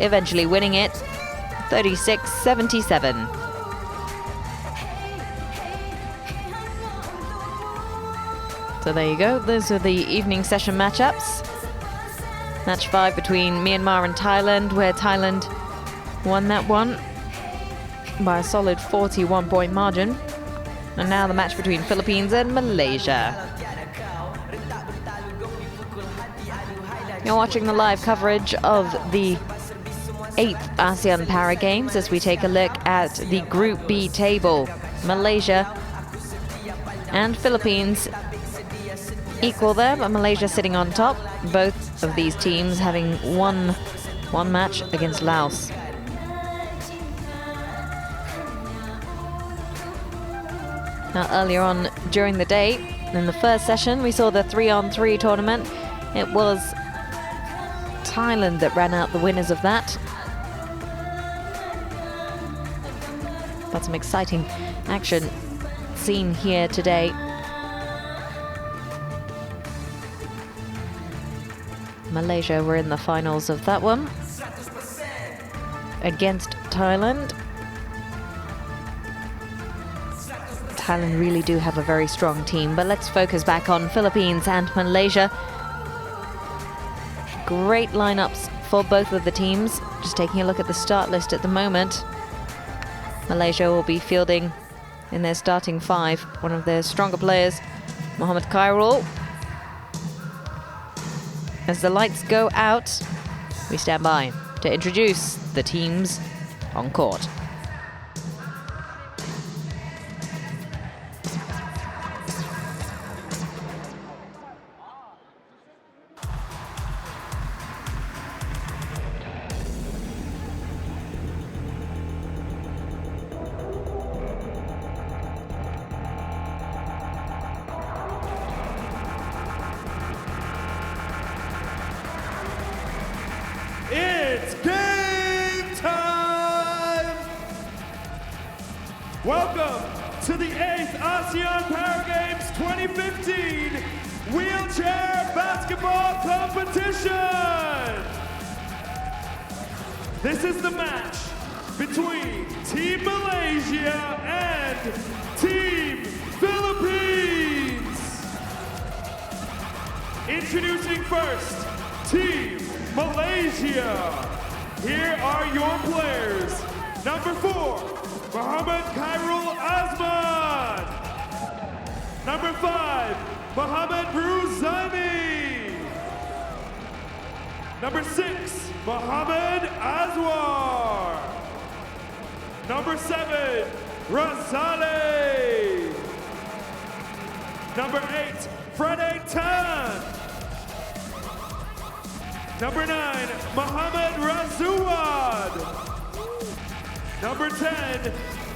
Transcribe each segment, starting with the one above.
eventually winning it 36-77. So there you go, those are the evening session matchups. Match 5 between Myanmar and Thailand, where Thailand won that one by a solid 41-point margin. And now the match between Philippines and Malaysia. You're watching the live coverage of the 8th ASEAN Para Games as we take a look at the Group B table. Malaysia and Philippines equal there, but Malaysia sitting on top. Both of these teams having won one match against Laos. Now, earlier on during the day, in the first session, we saw the 3-on-3 tournament. It was Thailand that ran out the winners of that. But some exciting action seen here today. Malaysia were in the finals of that one against Thailand. Thailand really do have a very strong team, but let's focus back on Philippines and Malaysia. Great lineups for both of the teams. Just taking a look at the start list at the moment. Malaysia will be fielding in their starting 5 one of their stronger players, Mohamed Khairul. As the lights go out, we stand by to introduce the teams on court. It's game time! Welcome to the 8th ASEAN Para Games 2015 Wheelchair Basketball Competition! This is the match between Team Malaysia and Team Philippines! Introducing first, Team Malaysia. Here are your players. Number 4, Mohamed Khairul Azman. Number 5, Mohamed Ruzani. Number 6, Mohamed Azwar. Number 7, Razale. Number 8, Freddy Tan. Number 9, Mohamed Razuad. Number 10,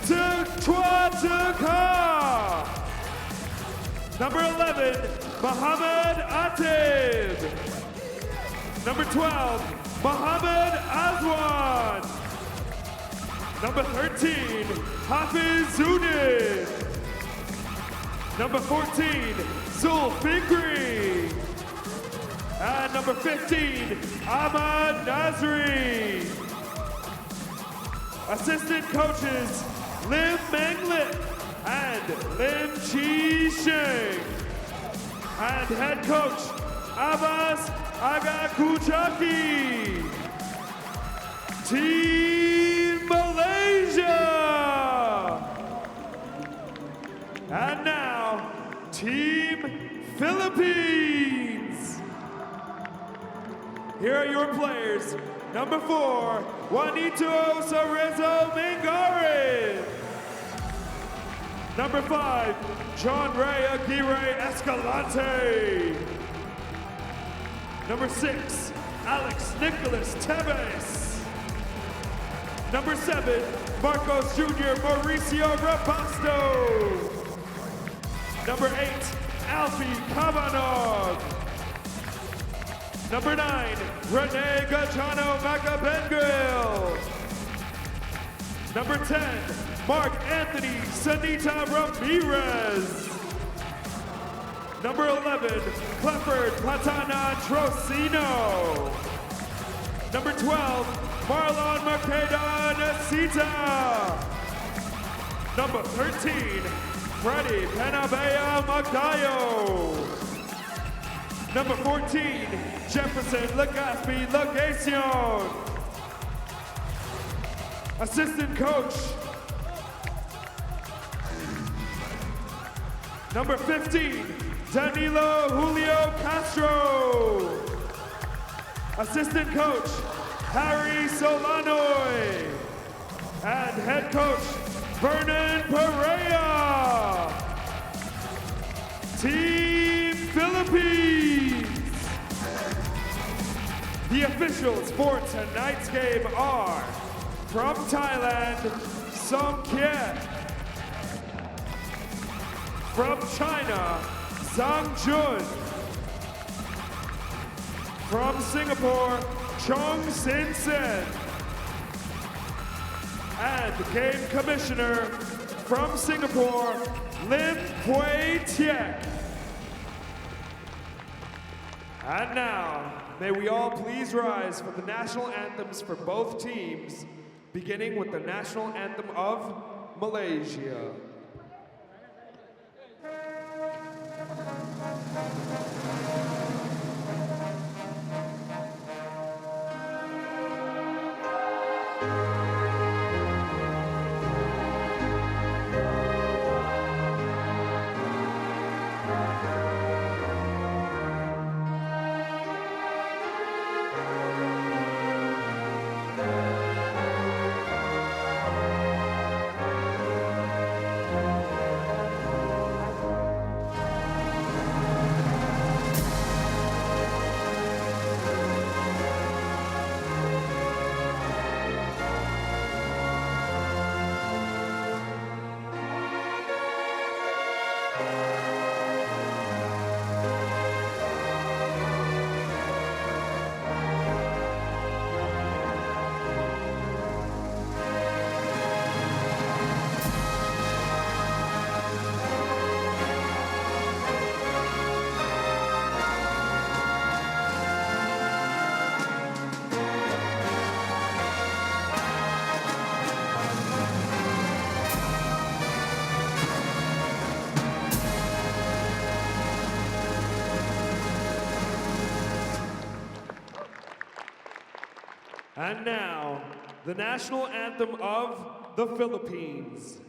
Tukwa Tuka. Number 11, Mohamed Atib. Number 12, Mohamed Azwan. Number 13, Hafiz Zudin. Number 14, Zulfikri. And number 15, Ahmad Nazri. Assistant coaches, Lim Menglit and Lim Chi Sheng. And head coach, Abbas Agakuchaki. Team Malaysia. And now, Team Philippines. Here are your players. Number 4, Juanito Cerezo Mingarin. Number 5, John Ray Aguirre Escalante. Number 6, Alex Nicholas Tevez. Number 7, Marcos Jr. Mauricio Rapasto. Number 8, Alfie Kavanog. Number 9, Rene Gachano Macabengil. Number 10, Mark Anthony Sanita Ramirez. Number 11, Clifford Platana Trocino. Number 12, Marlon Mercado Nasita. Number 13, Freddie Penabea Magdayo. Number 14, Jefferson Legaspi Legacion. Assistant coach, number 15, Danilo Julio Castro. Assistant coach, Harry Solanoy. And head coach, Vernon Perea. Team Philippines. The officials for tonight's game are from Thailand, Song Kiet. From China, Zhang Jun. From Singapore, Chong Sin Sen. And the game commissioner from Singapore, Lim Pui Tiek. And now, may we all please rise for the national anthems for both teams, beginning with the national anthem of Malaysia. And now, the national anthem of the Philippines.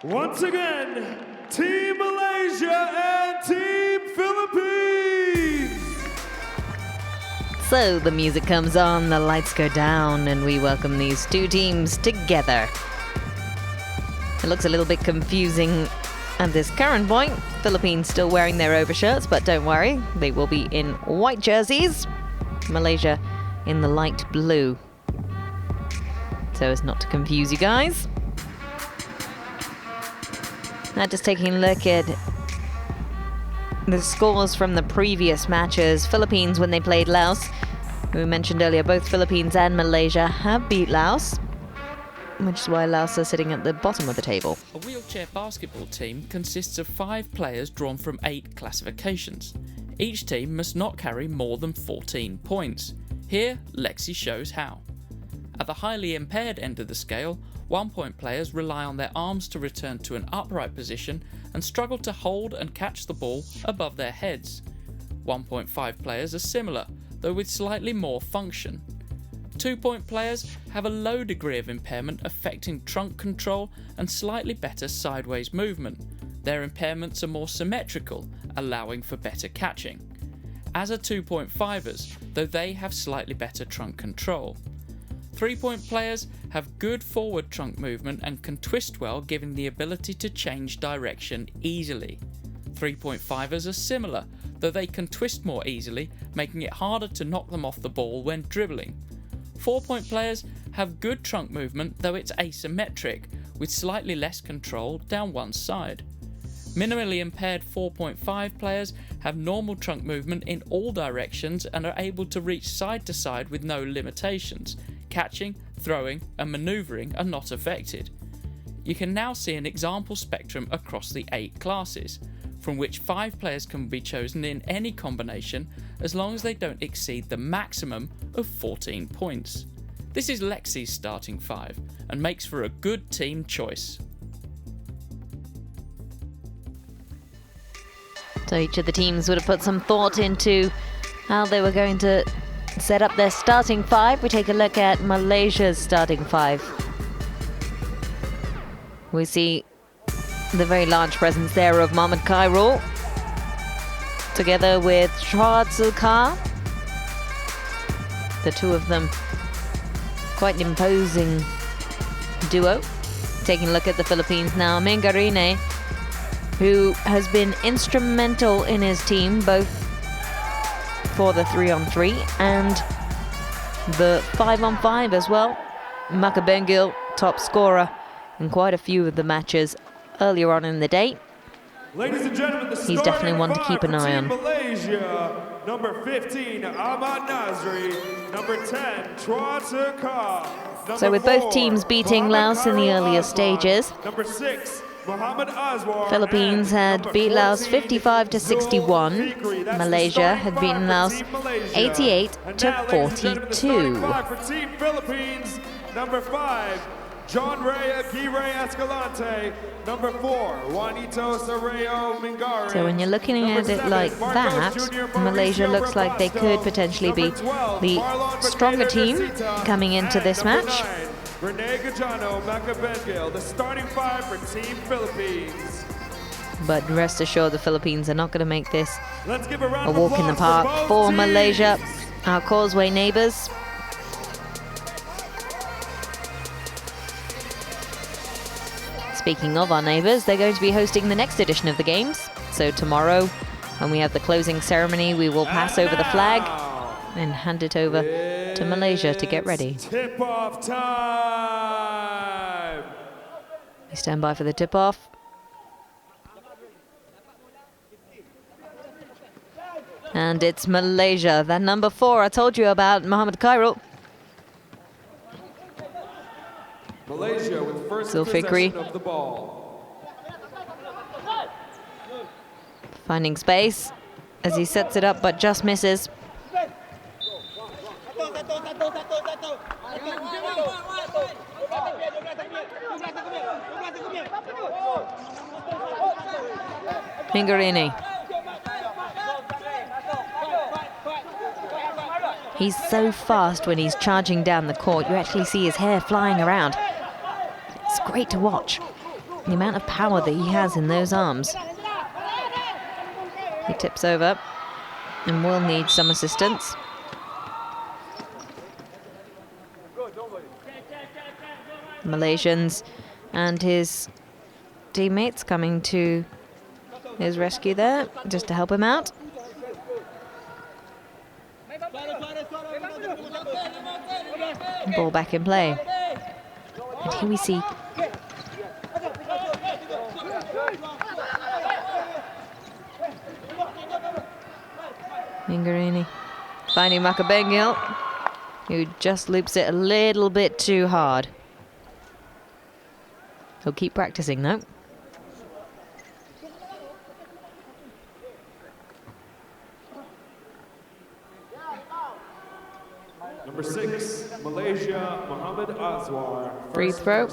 Once again, Team Malaysia and Team Philippines! So the music comes on, the lights go down, and we welcome these two teams together. It looks a little bit confusing at this current point. Philippines still wearing their overshirts, but don't worry, they will be in white jerseys. Malaysia in the light blue. So as not to confuse you guys. Now just taking a look at the scores from the previous matches. Philippines, when they played Laos, we mentioned earlier, both Philippines and Malaysia have beat Laos, which is why Laos are sitting at the bottom of the table. A wheelchair basketball team consists of 5 players drawn from 8 classifications. Each team must not carry more than 14 points. Here, Lexi shows how. At the highly impaired end of the scale, 1-point players rely on their arms to return to an upright position and struggle to hold and catch the ball above their heads. 1.5 players are similar, though with slightly more function. 2-point players have a low degree of impairment affecting trunk control and slightly better sideways movement. Their impairments are more symmetrical, allowing for better catching. As are 2.5ers, though they have slightly better trunk control. 3-point players have good forward trunk movement and can twist well, giving the ability to change direction easily. 3.5ers are similar, though they can twist more easily, making it harder to knock them off the ball when dribbling. 4-point players have good trunk movement, though it's asymmetric, with slightly less control down one side. Minimally impaired 4.5 players have normal trunk movement in all directions and are able to reach side to side with no limitations. Catching, throwing and manoeuvring are not affected. You can now see an example spectrum across the 8 classes, from which 5 players can be chosen in any combination as long as they don't exceed the maximum of 14 points. This is Lexi's starting 5 and makes for a good team choice. So each of the teams would have put some thought into how they were going to set up their starting 5. We take a look at Malaysia's starting 5. We see the very large presence there of Mohamed Khairul, together with Chua Tzu Ka. The two of them, quite an imposing duo. Taking a look at the Philippines now, Mingarine, who has been instrumental in his team, both for the 3-on-3 and the 5-on-5 as well. Makabengil, top scorer in quite a few of the matches earlier on in the day. Ladies and gentlemen, he's definitely one to keep an eye on. Malaysia, number 15, Ahmad Nazri, number 10, Chua Tzu Ka. So with both teams beating Laos in the earlier stages, number 6, Muhammad Azwar, Philippines had beat Laos 55-61. Malaysia had beaten Laos 88-42. For Team Philippines, number 5, John Ray Aguirre Escalante, number 4, Juanito Sareo Mingari. So when you're looking at it like that, Malaysia looks like they could potentially be the stronger team coming into this match. Rene Gajano, Makabengil, the starting 5 for Team Philippines. But rest assured, the Philippines are not going to make this a walk in the park for Malaysia, our causeway neighbours. Speaking of our neighbours, they're going to be hosting the next edition of the Games. So tomorrow, when we have the closing ceremony, we will pass over the flag and hand it over to Malaysia to get ready. Tip-off time! We stand by for the tip-off. And it's Malaysia, that number 4 I told you about, Mohamed Khairul. Malaysia with first Zulfikri possession of the ball. Finding space as he sets it up but just misses. Mingarini. He's so fast when he's charging down the court. You actually see his hair flying around. It's great to watch. The amount of power that he has in those arms. He tips over and will need some assistance. Malaysians and his teammates coming to his rescue there, just to help him out. Ball back in play. And here we see Mingarini finding Makabengil, who just loops it a little bit too hard. He'll keep practicing though. Number 6, Malaysia, Muhammad Azwar. Free throw.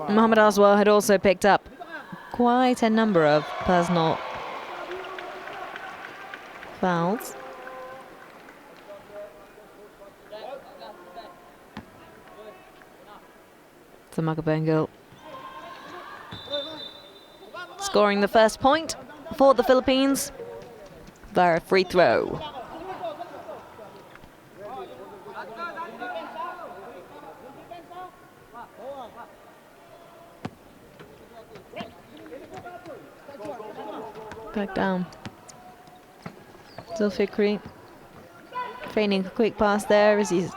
Mohamed Azwar had also picked up quite a number of personal fouls. Tumakabengo scoring the first point for the Philippines via a free throw. Back down. Zulfikri feigning a quick pass there as he's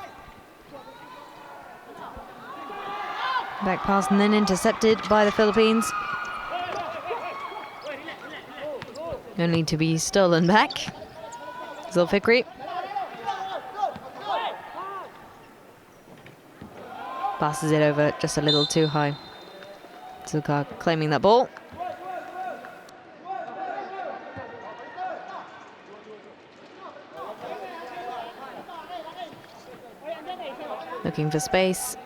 back pass and then intercepted by the Philippines. Only to be stolen back. Zulfikri. Passes it over just a little too high. Zulkar claiming that ball. Looking for space.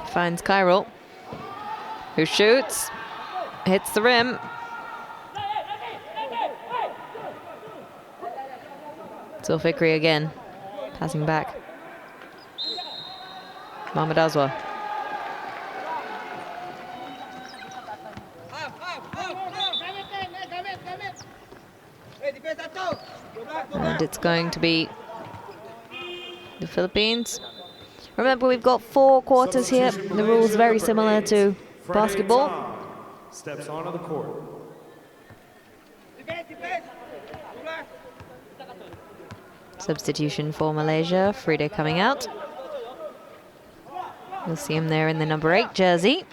Finds Kyril, who shoots, hits the rim. Zulfikri again, passing back. Mohamed Azwa. And it's going to be the Philippines. Remember, we've got 4 quarters here. The rules very similar to basketball. Steps onto the court. Substitution for Malaysia. Frida coming out. You'll see him there in the number 8 jersey.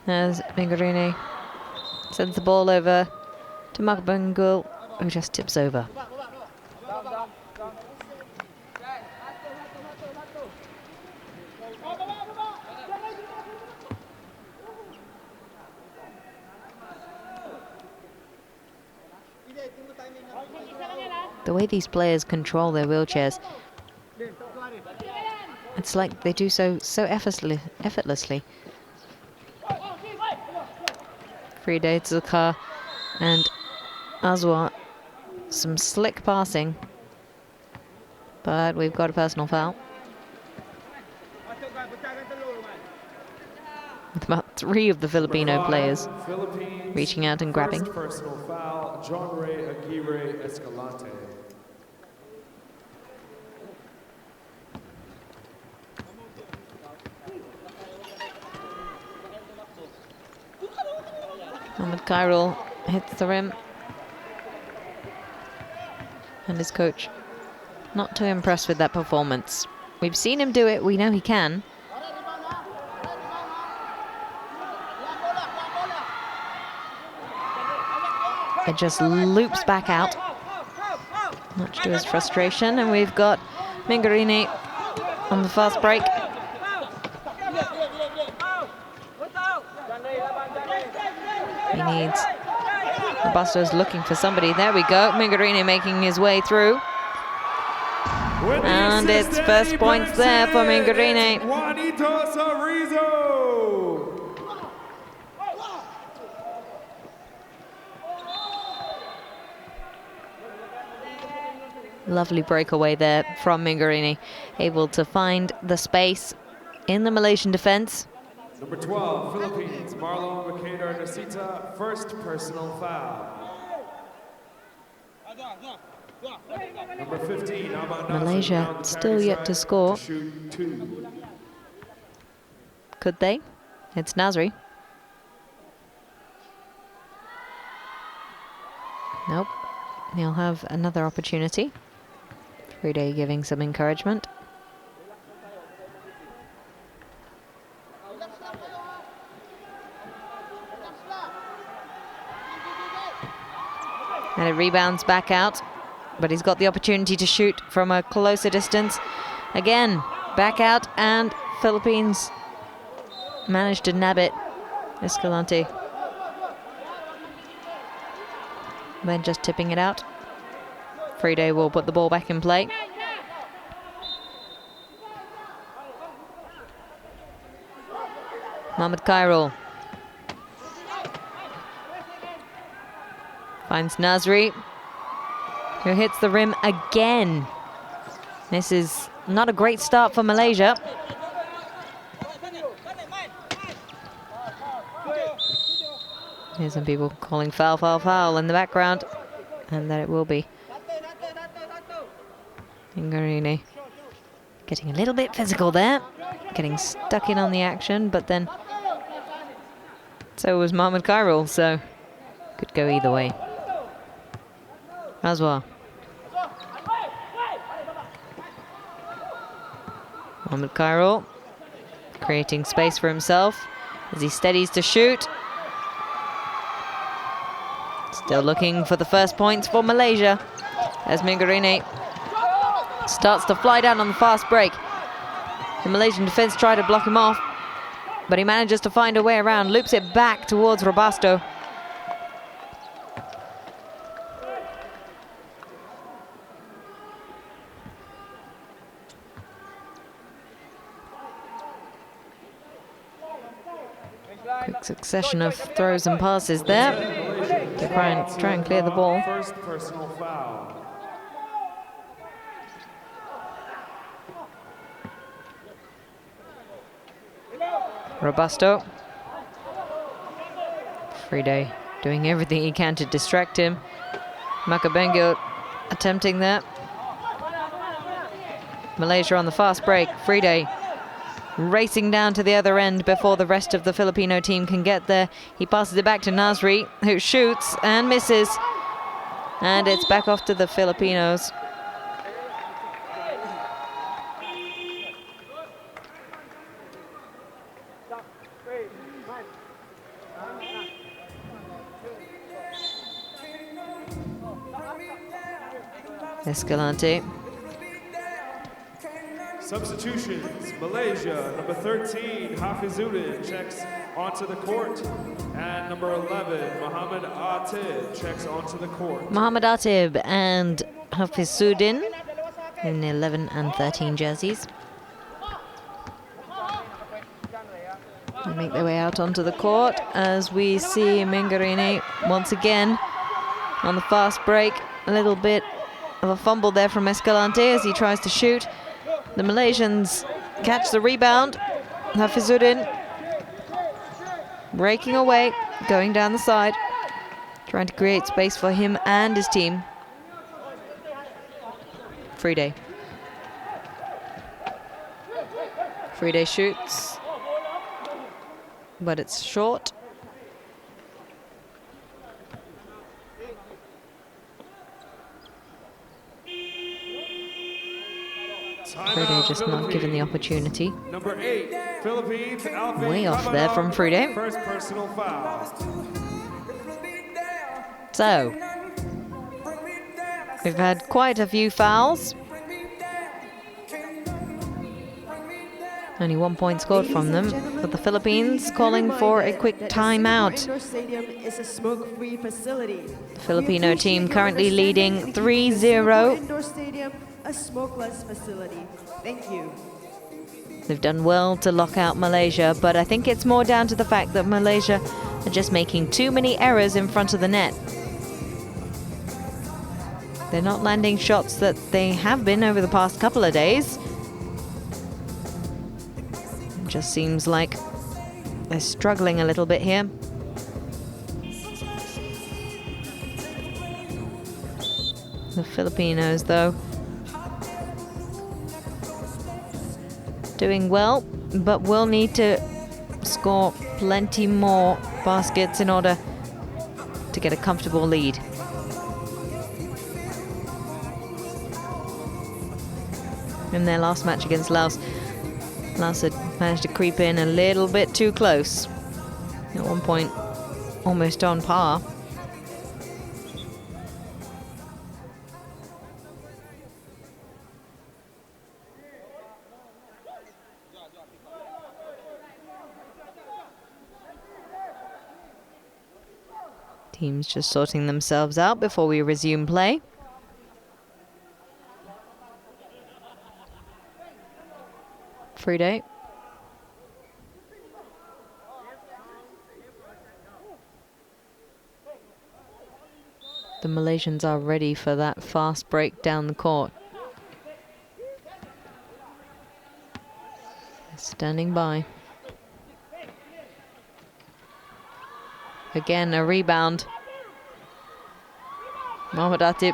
As Mingurine sends the ball over to Makbangul, who just tips over. The way these players control their wheelchairs, it's like they do so effortlessly. Frida, Zulkar and Azwa, some slick passing, but we've got a personal foul. With about 3 of the Filipino players reaching out and grabbing. First personal foul, John Ray Aguirre Escalante. Mohamed Kyril hits the rim. And his coach not too impressed with that performance. We've seen him do it, we know he can. It just loops back out, much to his frustration, and we've got Mingurine on the fast break. He needs, Robusto's looking for somebody. There we go, Mingurine making his way through. And it's first points there for Mingurine. Lovely breakaway there from Mingurine, able to find the space in the Malaysian defense. Number 12, Philippines, Marlon Mercader Nasita, first personal foul. Number 15, Malaysia still yet to score. Could they? It's Nasri. Nope. He'll have another opportunity. Frida giving some encouragement. And it rebounds back out, but he's got the opportunity to shoot from a closer distance. Again, back out, and Philippines managed to nab it. Escalante then just tipping it out. Frida will put the ball back in play. Mohamed Kyril finds Nasri, who hits the rim again. This is not a great start for Malaysia. Here's some people calling foul, foul, foul in the background, and that it will be. Ingarini getting a little bit physical there, getting stuck in on the action, but then so was Mohamed Khairul, so could go either way. As well. Mohamed Khairul creating space for himself as he steadies to shoot. Still looking for the first points for Malaysia as Mingarine starts to fly down on the fast break. The Malaysian defense try to block him off, but he manages to find a way around, loops it back towards Robusto. Quick succession of throws and passes there to try and clear the ball. First personal foul. Robusto. Friday doing everything he can to distract him. Makabengil attempting that. Malaysia on the fast break. Friday racing down to the other end before the rest of the Filipino team can get there. He passes it back to Nasri, who shoots and misses. And it's back off to the Filipinos. Escalante. Substitutions, Malaysia, number 13, Hafizuddin checks onto the court, and number 11, Mohamed Atib checks onto the court. Mohamed Atib and Hafizuddin in 11 and 13 jerseys. They make their way out onto the court as we see Mingarine once again on the fast break. A little bit of a fumble there from Escalante as he tries to shoot. The Malaysians catch the rebound. Hafizuddin breaking away, going down the side, trying to create space for him and his team. Friday. Friday shoots, but it's short. Friday just not given the opportunity. Number 8, Philippines, Way off there from Friday. First personal foul. So, we've had quite a few fouls. Only 1 point scored from them, but the Philippines calling for a quick timeout. The Filipino team currently leading 3-0. A smokeless facility. Thank you. They've done well to lock out Malaysia, but I think it's more down to the fact that Malaysia are just making too many errors in front of the net. They're not landing shots that they have been over the past couple of days. It just seems like they're struggling a little bit here. The Filipinos, though, doing well, but will need to score plenty more baskets in order to get a comfortable lead. In their last match against Laos, Laos had managed to creep in a little bit too close. At one point, almost on par. Teams just sorting themselves out before we resume play. Friday. The Malaysians are ready for that fast break down the court. Standing by. Again, a rebound. Mohamed Atib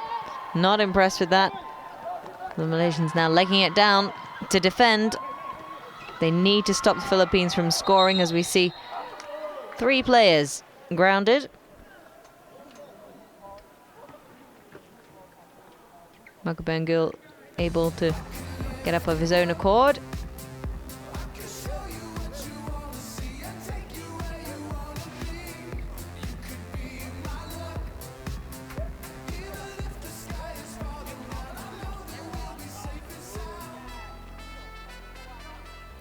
not impressed with that. The Malaysians now legging it down to defend. They need to stop the Philippines from scoring, as we see 3 players grounded. Makabengil able to get up of his own accord.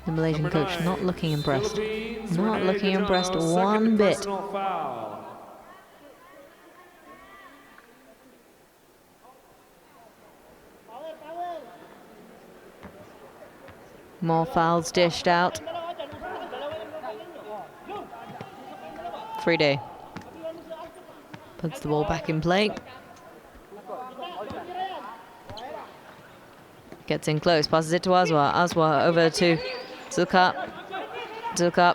The Malaysian coach not looking impressed. Not looking impressed one bit. More fouls dished out. 3-day. Puts the ball back in play. Gets in close, passes it to Azwa. Azwa over to Zulkap. Zulkap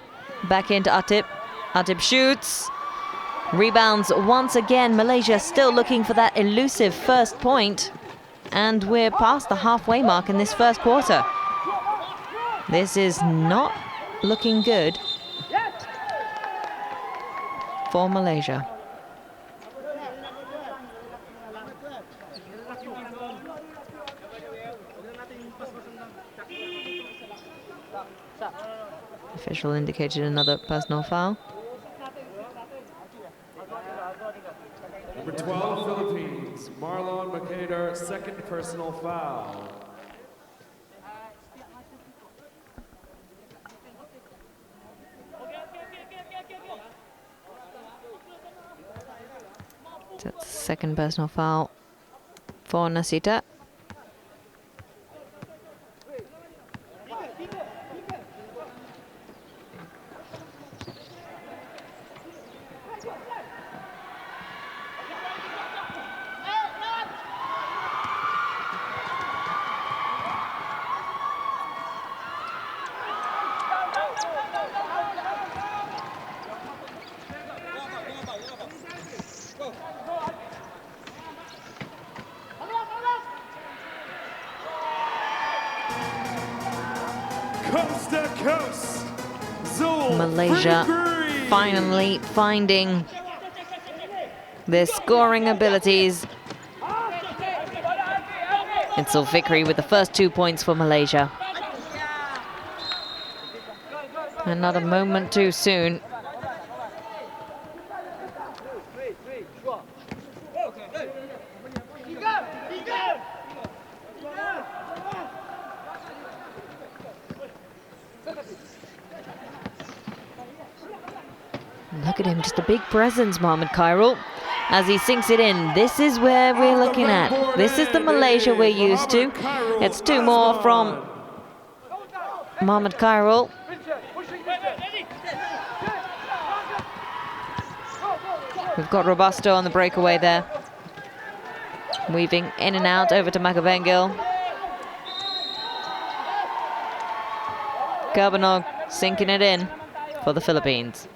back into Atib. Atib shoots. Rebounds once again. Malaysia still looking for that elusive first point. And we're past the halfway mark in this first quarter. This is not looking good for Malaysia. Official indicated another personal foul. Number 12, Philippines, Marlon Mercader, second personal foul. That's the second personal foul for Nasita. Coast to coast, Malaysia finally finding their scoring abilities. It's Zulfikri with the first 2 points for Malaysia. And not a moment too soon. Look at him, just a big presence, Mohamed Khairul, as he sinks it in. This is where we're looking at. This is the Malaysia we're used to. It's 2 more from Mohamed Khairul. We've got Robusto on the breakaway there. Weaving in and out over to Makavengil. Karbanog sinking it in for the Philippines.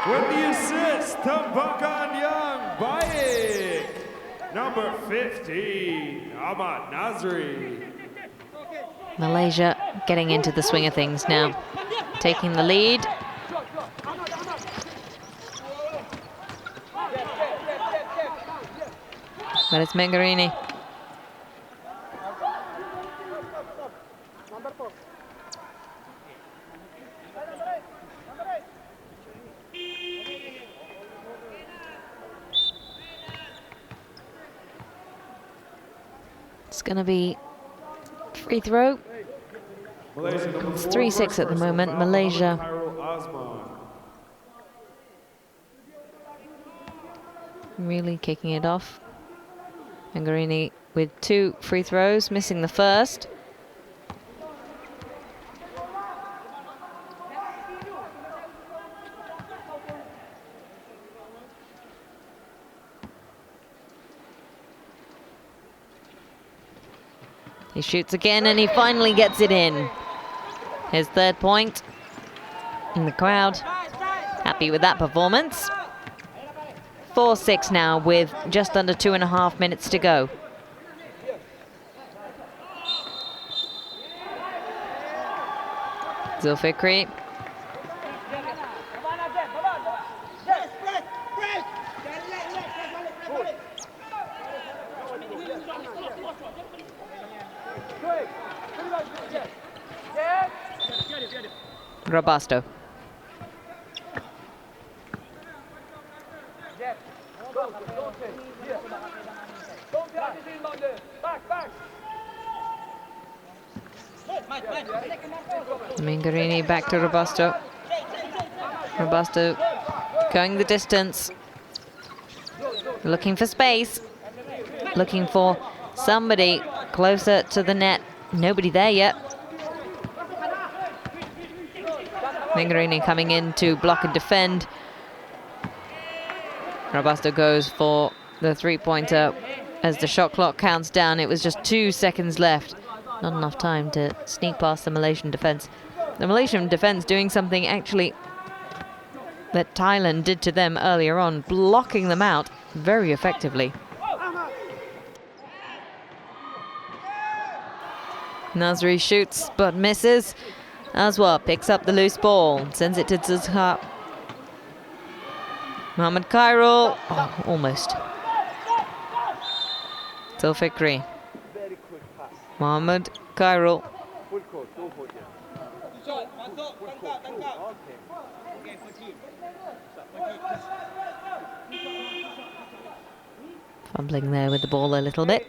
With the assist, Tambakan Young Baik. Number 15, Ahmad Nazri. Malaysia getting into the swing of things now, taking the lead. But it's Mengarini. It's going to be free throw. It's 3-6 at the moment. Malaysia really kicking it off Angarini with 2 free throws, missing the first. He shoots again and he finally gets it in. His 3rd point. And the crowd happy with that performance. 4-6 now with just under 2.5 minutes to go. Zulfikri. Robusto. Mingarini back to Robusto. Robusto going the distance. Looking for space. Looking for somebody closer to the net. Nobody there yet. Mingarini coming in to block and defend. Robusto goes for the 3-pointer as the shot clock counts down. It was just 2 seconds left. Not enough time to sneak past the Malaysian defense. The Malaysian defense doing something actually that Thailand did to them earlier on, blocking them out very effectively. Nasri shoots but misses. Aswa picks up the loose ball, sends it to Zuzha. Mohamed Khairul, oh, almost. Zulfikri. Mohamed Khairul. Fumbling there with the ball a little bit.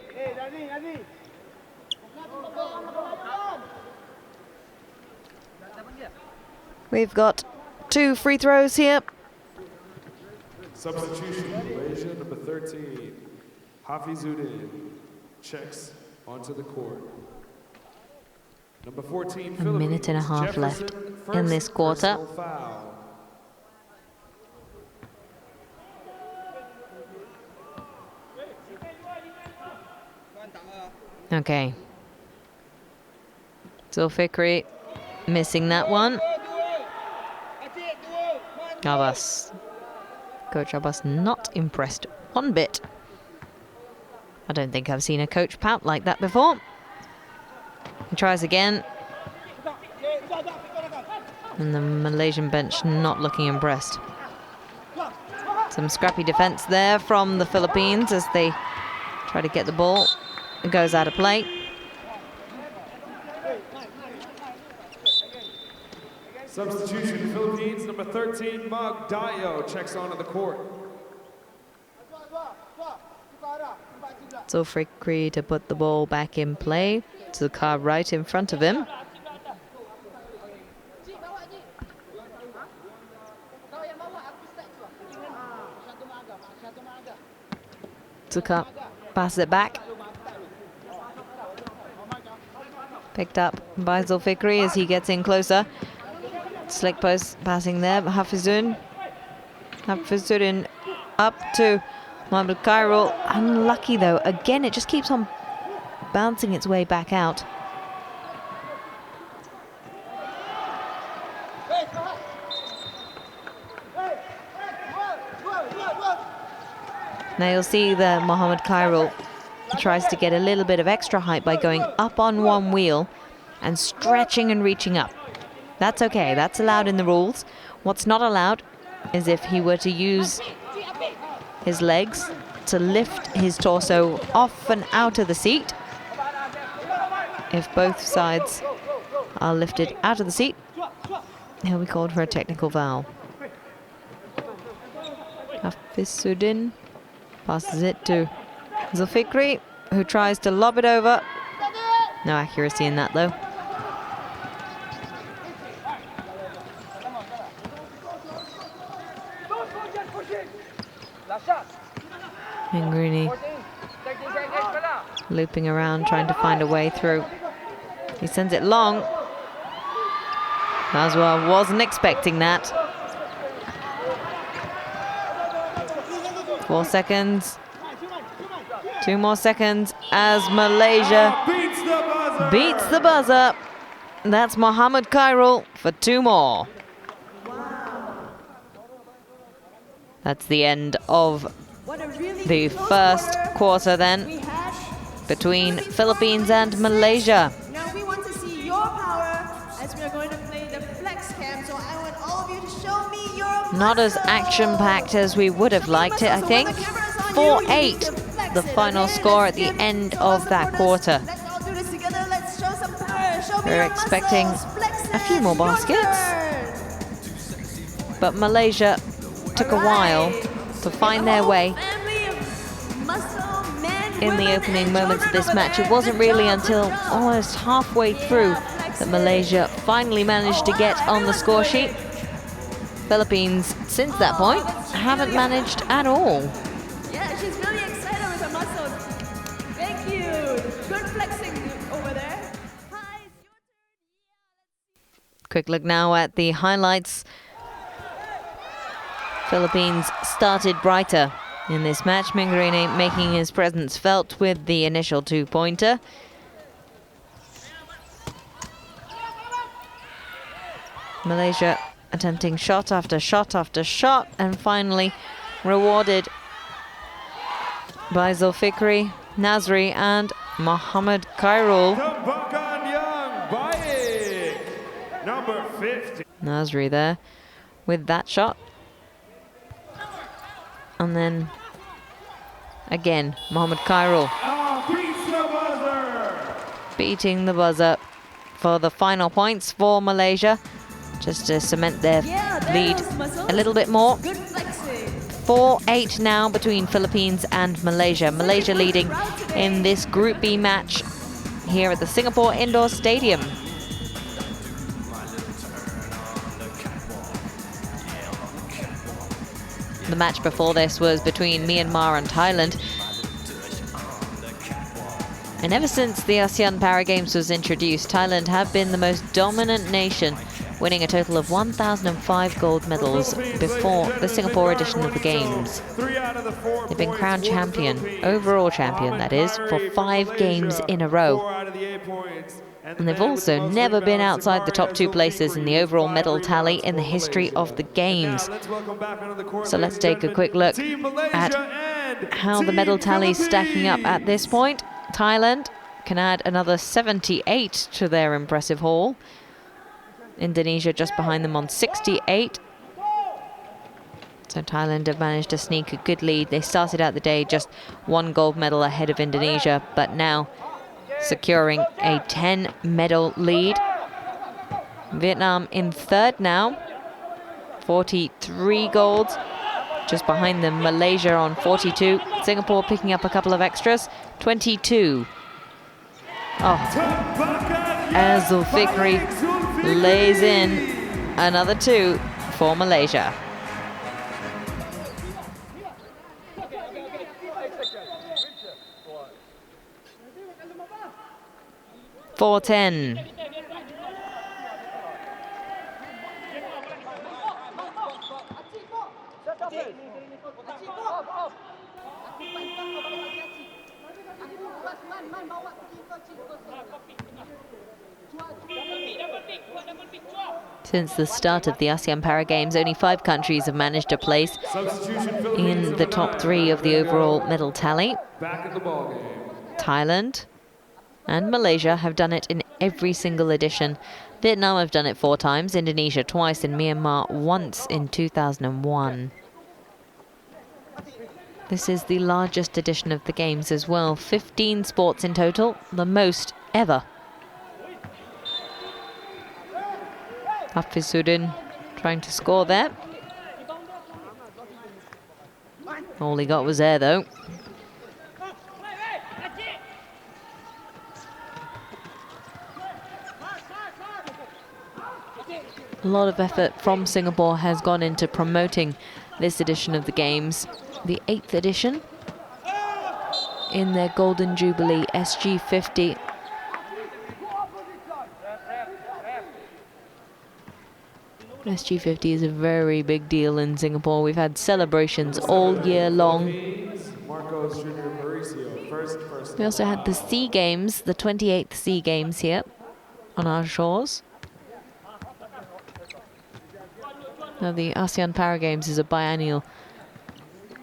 We've got 2 free throws here. Substitution, Malaysia, number 13. Hafizuddin checks onto the court. Number 14, A minute and a half left in this quarter. Okay. Zulfikri missing that one. Abbas. Coach Abbas not impressed one bit. I don't think I've seen a coach pout like that before. He tries again. And the Malaysian bench not looking impressed. Some scrappy defense there from the Philippines as they try to get the ball. It goes out of play. Substitution, Philippines, number 13, Magdayo checks onto the court. Zulfikri to put the ball back in play. Zulkar right in front of him. Zulkar passes it back. Picked up by Zulfikri as he gets in closer. Slick post passing there, Hafizuddin up to Mohamed Khairul. Unlucky though, again it just keeps on bouncing its way back out. Now you'll see that Mohamed Khairul tries to get a little bit of extra height by going up on one wheel and stretching and reaching up. That's okay, that's allowed in the rules. What's not allowed is if he were to use his legs to lift his torso off and out of the seat. If both sides are lifted out of the seat, he'll be called for a technical foul. Hafizuddin passes it to Zulfikri, who tries to lob it over. No accuracy in that though. Mingarini Looping around, trying to find a way through. He sends it long. Maswa wasn't expecting that. 4 seconds. 2 more seconds as Malaysia beats the buzzer. That's Mohammed Khairul for 2 more. That's the end of the first quarter then, between Philippines and Malaysia. Now we want to see your power as we are going to play the flex cam. So I want all of you to show me your Not as action-packed as we would have liked it, I think. 4-8, the final score at the end of that quarter. Let's all do this together. Let's show some power. Show me We're your expecting muscles. a few more Your baskets, turn. but Malaysia took a while to find their way in the opening moments of this match. It wasn't really until almost halfway through that Malaysia finally managed to get on the score sheet. Philippines, since that point, haven't managed at all. Yeah, she's really excited with her muscles. Thank you. Good flexing over there. Hi, it's your turn. Quick look now at the highlights. Philippines started brighter in this match. Mingarine making his presence felt with the initial 2-pointer. Malaysia attempting shot after shot after shot, and finally rewarded by Zulfikri, Nasri and Mohammed Khairul. Number 50. Nasri there with that shot. And then again, Mohammed Khairul beating the buzzer for the final points for Malaysia, just to cement their lead a little bit more. Good flexing. 4-8 now between Philippines and Malaysia. Malaysia leading in this Group B match here at the Singapore Indoor Stadium. The match before this was between Myanmar and Thailand. And ever since the ASEAN Para Games was introduced, Thailand have been the most dominant nation, winning a total of 1,005 gold medals before the Singapore edition of the Games. They've been crowned champion, overall champion that is, for 5 games in a row. And they've also never been outside the top 2 places in the overall medal tally in the history of the Games. So let's take a quick look at how the medal tally is stacking up at this point. Thailand can add another 78 to their impressive haul. Indonesia just behind them on 68. So Thailand have managed to sneak a good lead. They started out the day just 1 gold medal ahead of Indonesia, but now securing a 10-medal lead. Vietnam in 3rd now, 43 golds. Just behind them, Malaysia on 42. Singapore picking up a couple of extras, 22. As Zulfikri lays in another 2 for Malaysia. .410. Since the start of the ASEAN Para Games, only 5 countries have managed to place in the top 3 of the overall medal tally. Thailand and Malaysia have done it in every single edition. Vietnam have done it 4 times, Indonesia twice, and Myanmar once in 2001. This is the largest edition of the Games as well. 15 sports in total, the most ever. Hafizudin trying to score there. All he got was air though. A lot of effort from Singapore has gone into promoting this edition of the Games, the 8th edition. in their Golden Jubilee SG50. SG50 is a very big deal in Singapore. We've had celebrations all year long. We also had the SEA Games, the 28th SEA Games here on our shores. Now, the ASEAN Para Games is a biennial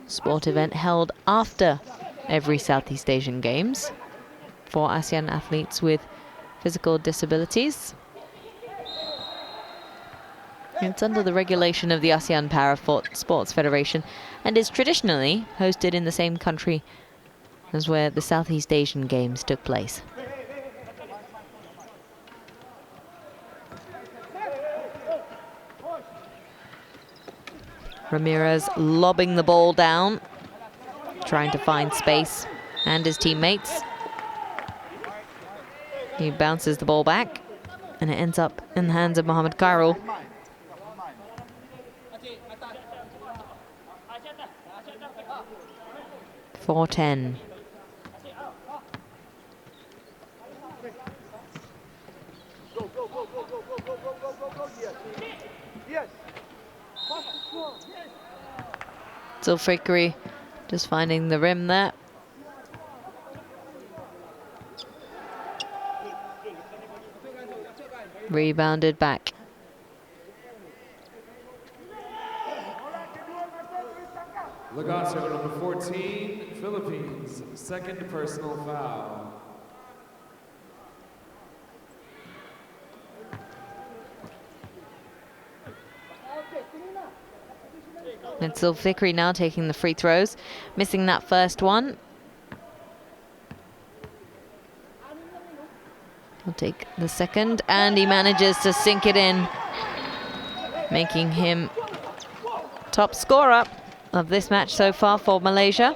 sport event held after every Southeast Asian Games for ASEAN athletes with physical disabilities. It's under the regulation of the ASEAN Para Sports Federation and is traditionally hosted in the same country as where the Southeast Asian Games took place. Ramirez lobbing the ball down, trying to find space and his teammates. He bounces the ball back and it ends up in the hands of Mohamed Khairul. .410. Zulfikri just finding the rim there. Rebounded back. Legato number 14, Philippines, second personal foul. It's Zulfikri now taking the free throws, missing that first one. He'll take the second, and he manages to sink it in, making him top scorer of this match so far for Malaysia.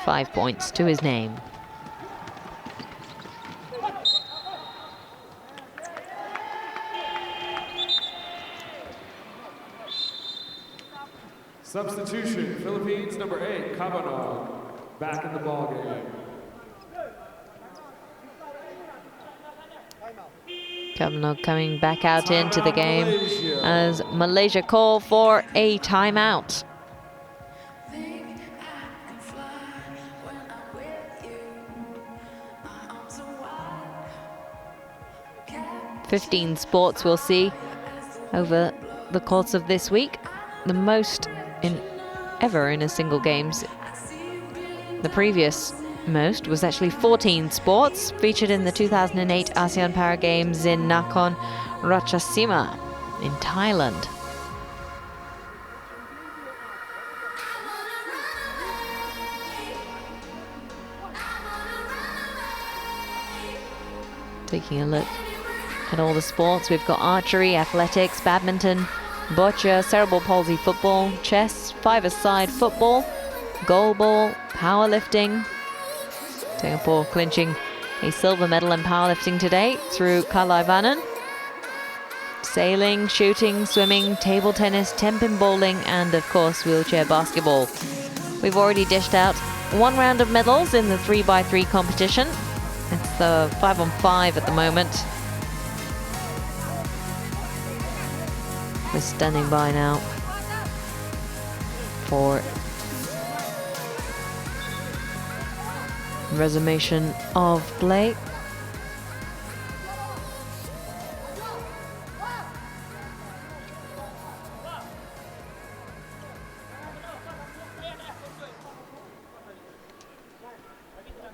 5 points to his name. Substitution, Philippines number 8, Cabanog, back in the ballgame. Cabanog coming back out into the game as Malaysia call for a timeout. Think I can fly when I'm with you. My arms are wide. 15 sports we'll see over the course of this week, the most ever in a single games. The previous most was actually 14 sports, featured in the 2008 ASEAN Para Games in Nakhon Ratchasima in Thailand. Taking a look at all the sports, we've got archery, athletics, badminton, boccia, cerebral palsy football, chess, five-a-side football, goalball, powerlifting. Singapore clinching a silver medal in powerlifting today through Kalaivanan. Sailing, shooting, swimming, table tennis, 10-pin bowling, and of course wheelchair basketball. We've already dished out one round of medals in the 3x3 competition. It's the 5-on-5 at the moment. We're standing by now for resummation of play.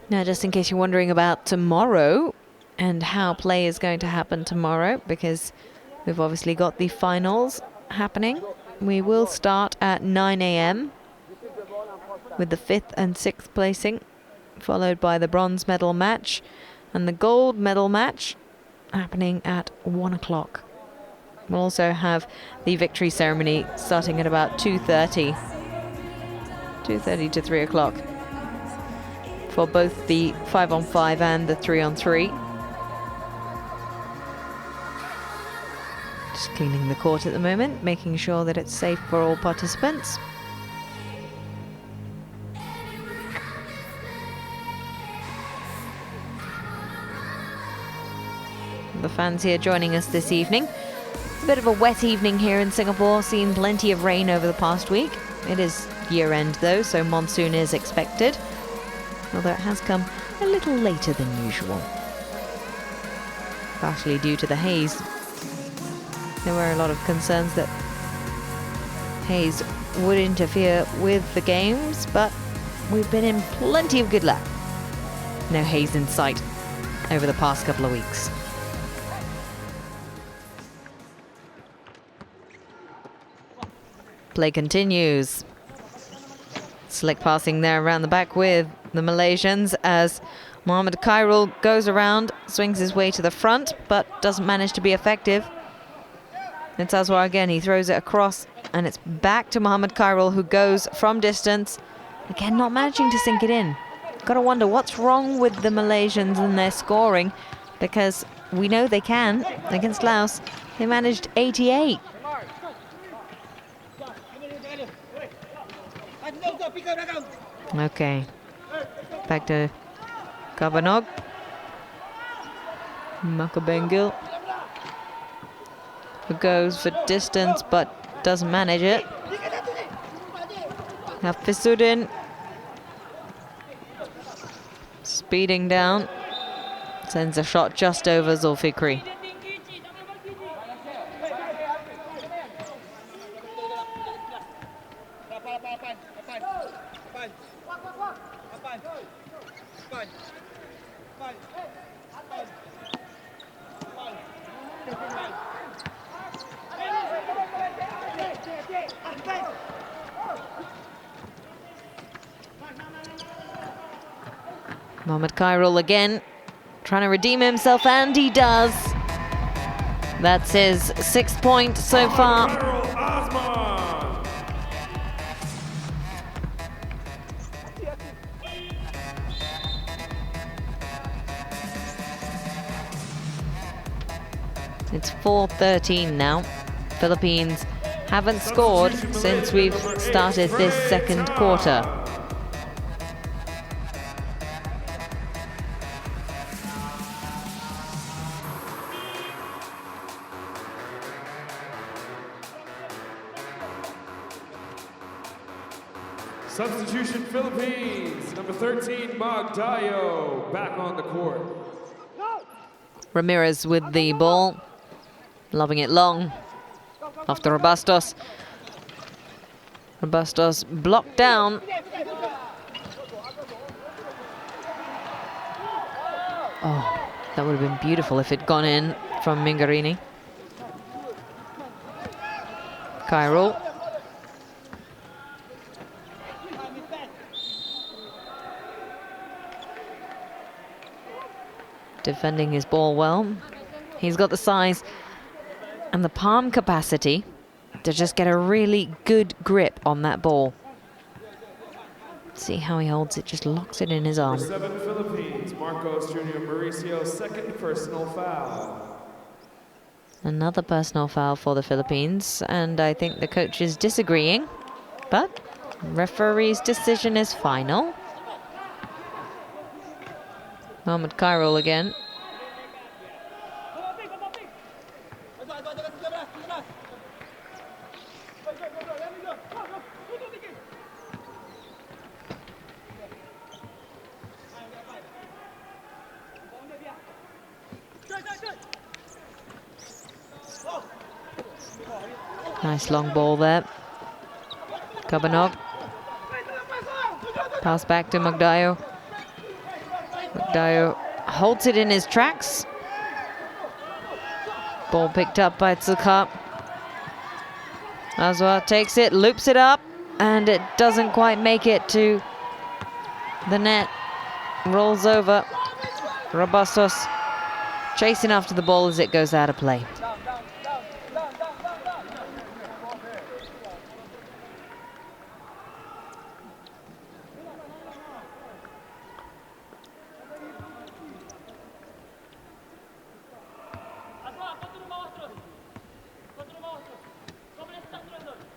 Now, just in case you're wondering about tomorrow and how play is going to happen tomorrow, because we've obviously got the finals happening. We will start at 9 a.m. with the 5th and 6th placing, followed by the bronze medal match and the gold medal match happening at 1 o'clock. We'll also have the victory ceremony starting at about 2:30 to 3 o'clock for both the 5-on-5 and the 3-on-3. Just cleaning the court at the moment, making sure that it's safe for all participants. the fans here joining us this evening. A bit of a wet evening here in Singapore, seen plenty of rain over the past week. It is year-end though, so monsoon is expected, although it has come a little later than usual. Partially due to the haze. There were a lot of concerns that haze would interfere with the games, but we've been in plenty of good luck. No haze in sight over the past couple of weeks. Play continues. Slick passing there around the back with the Malaysians as Mohamed Khairul goes around, swings his way to the front, but doesn't manage to be effective. It's Azwar again, he throws it across, and it's back to Mohamed Khairul, who goes from distance. Again, not managing to sink it in. Gotta wonder what's wrong with the Malaysians and their scoring, because we know they can. Against Laos, they managed 88. Okay, back to Kabanog. Makabengil, who goes for distance but doesn't manage it. Hafizudin speeding down, sends a shot just over Zulfikri. Mohamed Khairul again, trying to redeem himself, and he does. That's his 6th point so far. It's 4-13 now. Philippines haven't scored since we've started this second quarter. Substitution Philippines, number 13, Magdayo, back on the court. Ramirez with the ball, lobbing it long, off to Robustos. Robustos blocked down. Oh, that would have been beautiful if it'd gone in from Mingarini. Khairul. Defending his ball well. He's got the size and the palm capacity to just get a really good grip on that ball. See how he holds it, just locks it in his arm. Number 7 Philippines, Marcos Jr. Mauricio, 2nd personal foul. Another personal foul for the Philippines, and I think the coach is disagreeing, but referee's decision is final. Mohamed Khairul again. Nice long ball there. Kabanog. Pass back to Magdayo. Magdayo holds it in his tracks. Ball picked up by Tsuka. Azwar takes it, loops it up, and it doesn't quite make it to the net. Rolls over. Robustos chasing after the ball as it goes out of play.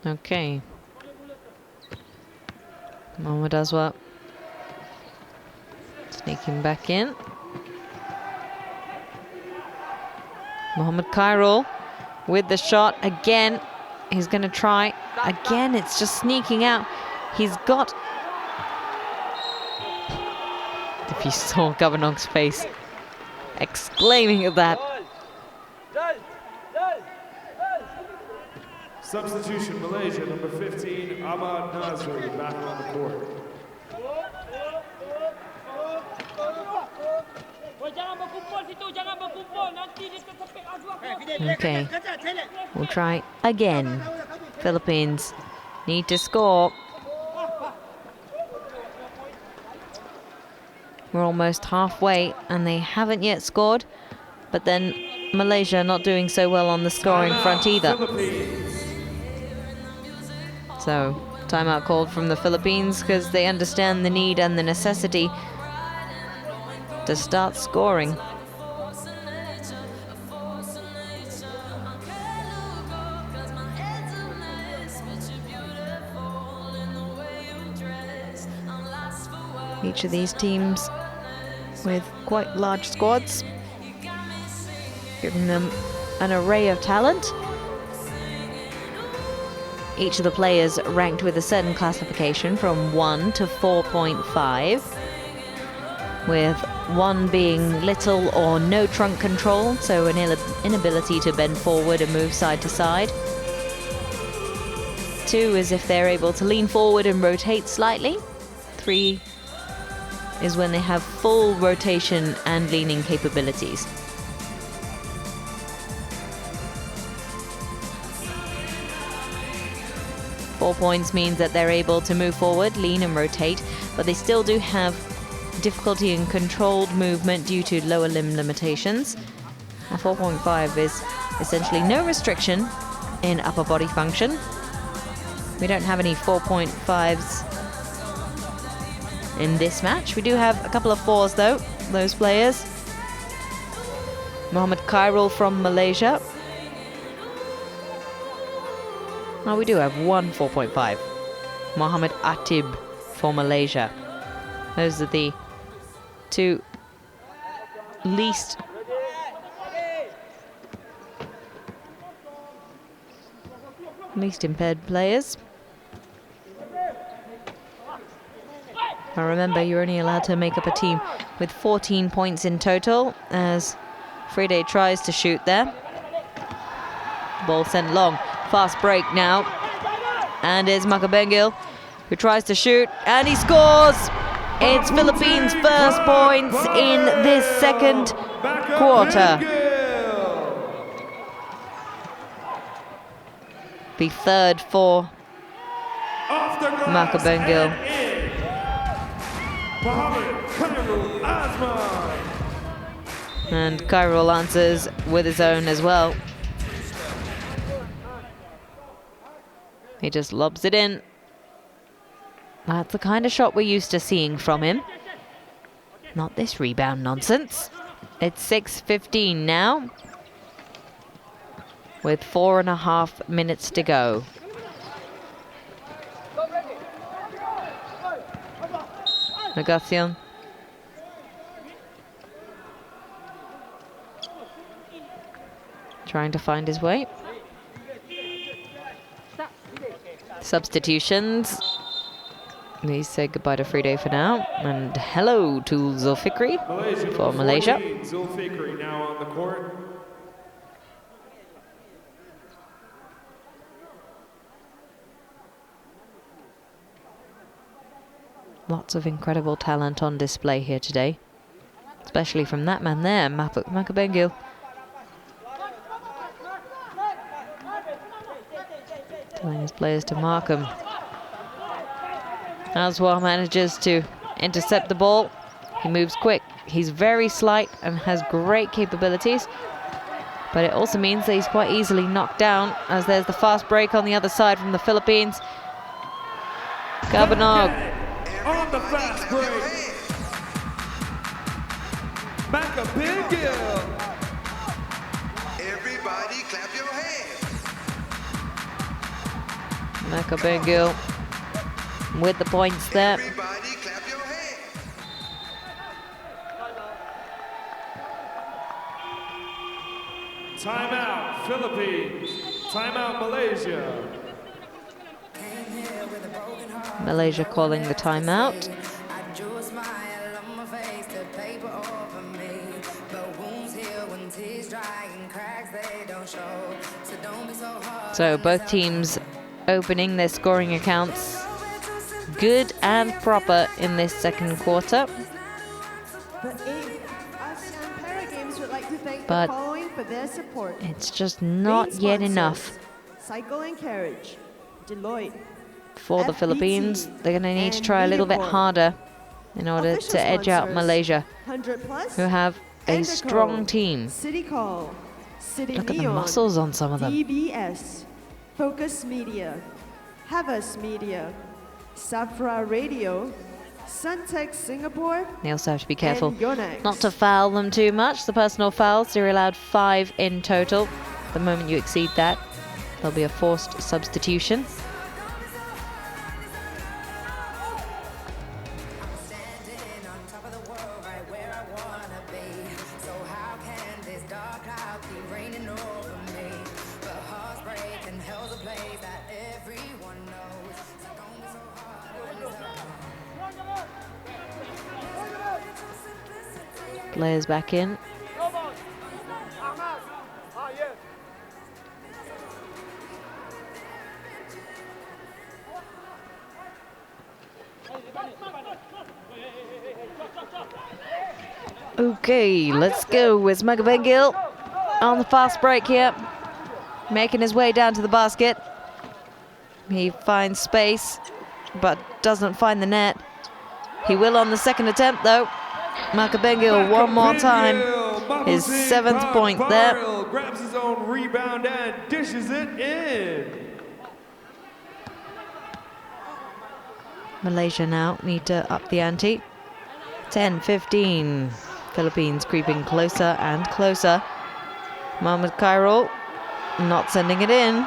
Okay. Mohamed Azwar sneaking back in. Mohamed Khairul with the shot again. He's going to try again. It's just sneaking out. He's got... If you saw Gabanog's face exclaiming at that. Substitution Malaysia, number 15, Ahmad Nazri, back on the court. Okay, we'll try again. Philippines need to score. We're almost halfway and they haven't yet scored, but then Malaysia not doing so well on the scoring front either. So, timeout called from the Philippines because they understand the need and the necessity to start scoring. Each of these teams with quite large squads, giving them an array of talent. Each of the players ranked with a certain classification from 1 to 4.5, with 1 being little or no trunk control, so an inability to bend forward and move side to side. 2 is if they're able to lean forward and rotate slightly. 3 is when they have full rotation and leaning capabilities. 4 points means that they're able to move forward, lean and rotate, but they still do have difficulty in controlled movement due to lower limb limitations. A 4.5 is essentially no restriction in upper body function. We don't have any 4.5s in this match. We do have a couple of 4s though, those players. Mohamed Khairul from Malaysia. Now we do have 1 4.5. Mohamed Atib for Malaysia. Those are the 2 least impaired players. Now remember, you're only allowed to make up a team with 14 points in total, as Friede tries to shoot there. Ball sent long. Fast break now. And it's Makabengil who tries to shoot, and he scores! It's Philippines' first points in this second quarter. The third for Makabengil. And Khairul answers with his own as well. He just lobs it in. That's the kind of shot we're used to seeing from him. Not this rebound nonsense. It's 6:15 now, with 4.5 minutes to go. Negacion. Trying to find his way. Substitutions. We say goodbye to Friede for now, and hello to Zulfikri for Malaysia. 14, Zulfikri now on the court. Lots of incredible talent on display here today, especially from that man there, Makabengil. Telling his players to mark him. Aswar manages to intercept the ball. He moves quick. He's very slight and has great capabilities. But it also means that he's quite easily knocked down, as there's the fast break on the other side from the Philippines. Gabanog. On the fast break. Makabengil. Everybody clap your hands. Makabengil with the points there. Everybody clap your hands. Timeout, Philippines. Timeout, Malaysia. Malaysia calling the timeout. So both teams opening their scoring accounts good and proper in this second quarter. The 8th ASEAN Para Games would like to thank But the following for their support. it's just not Main yet sponsors, enough Cycle and Carriage, Deloitte, for the FBT, Philippines. They're going to need to and try a little bit Mediacorp. harder in order Official to edge out sponsors, Malaysia, 100 Plus, who have a Endeco, strong team. City Call, City Look at the Neon, muscles on some of them. DBS, Focus Media, Havas Media, Safra Radio, Suntech Singapore, They also have to be careful and Yonex. not to foul them too much. The personal fouls, you're allowed 5 in total. The moment you exceed that, there'll be a forced substitution. Players back in. Okay, let's go. It's Magabengil on the fast break here, making his way down to the basket. He finds space, but doesn't find the net. He will on the second attempt, though. Makabengil one more time. His 7th point there. Grabs his own rebound and dishes it in. Malaysia now need to up the ante. 10-15. Philippines creeping closer and closer. Mohamed Khairul not sending it in.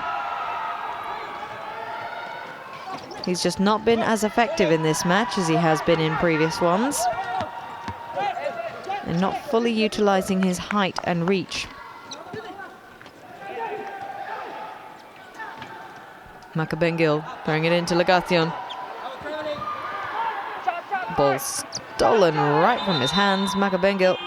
He's just not been as effective in this match as he has been in previous ones, and not fully utilizing his height and reach. Makabengil throwing it into Legacion. Ball stolen right from his hands. Makabengil.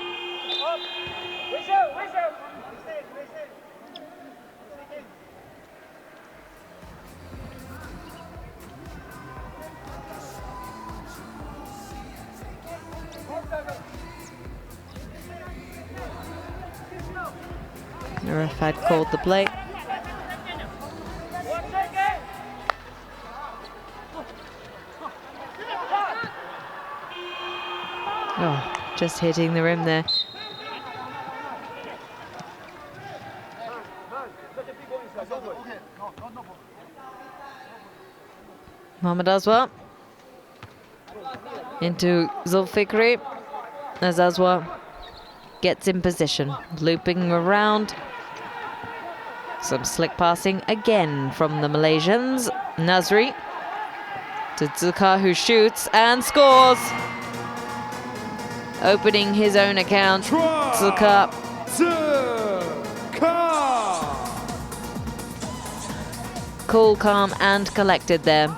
The ref had called the play. Oh, just hitting the rim there. Mohamed Azwa into Zulfikri as Azwa gets in position, looping around. Some slick passing again from the Malaysians. Nazri to Zuka, who shoots and scores. Opening his own account. Zuka. Cool, calm and collected there.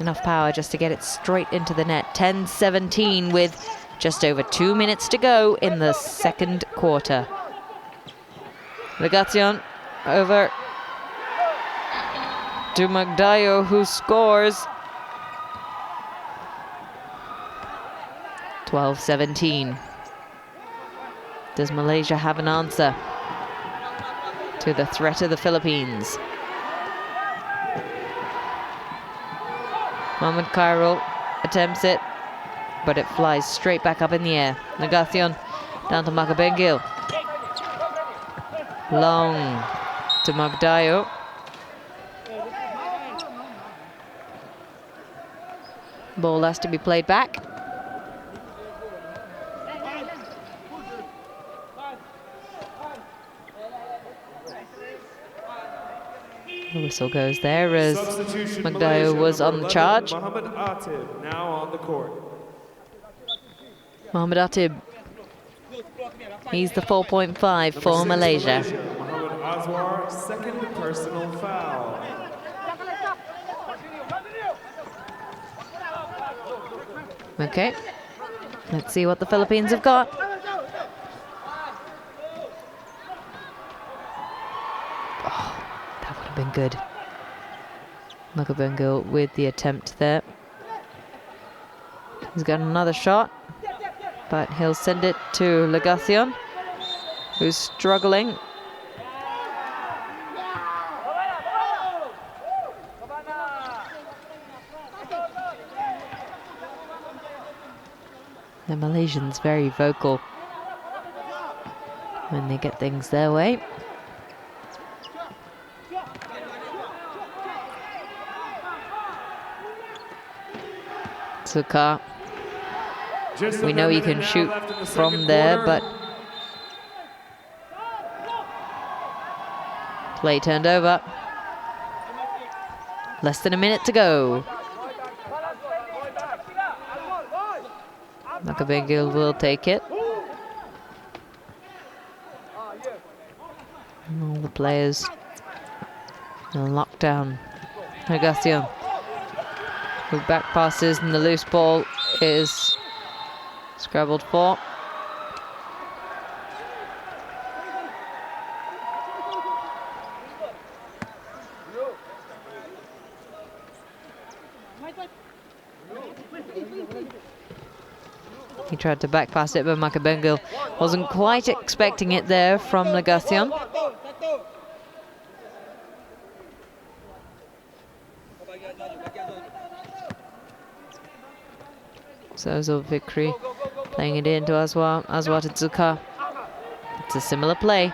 Enough power just to get it straight into the net. 10-17 with just over 2 minutes to go in the second quarter. Legacion over to Magdayo, who scores. 12-17. Does Malaysia have an answer to the threat of the Philippines? Mohamed Khairul attempts it, but it flies straight back up in the air. Legacion down to Makabengil. Long to Magdayo. Ball has to be played back. The whistle goes there as Magdayo was on the charge. Mohamed Atib now on the court. Mohamed Atib He's the 4.5 for Malaysia. Mohammed Azwar, second personal foul. Okay, let's see what the Philippines have got. Oh, that would have been good. Makabengil with the attempt there. He's got another shot, but he'll send it to Legacion, who's struggling. The Malaysians very vocal when they get things their way. Suka. We know you can shoot from there, but play turned over. Less than a minute to go. Makabengil will take it. And all the players are locked down. Legacion, who back passes, and the loose ball is scrabbled for. He tried to back pass it, but Makabengil wasn't quite expecting it there from Legacion. So Victory playing it into Azwar. Azwar to Tsuka. It's a similar play.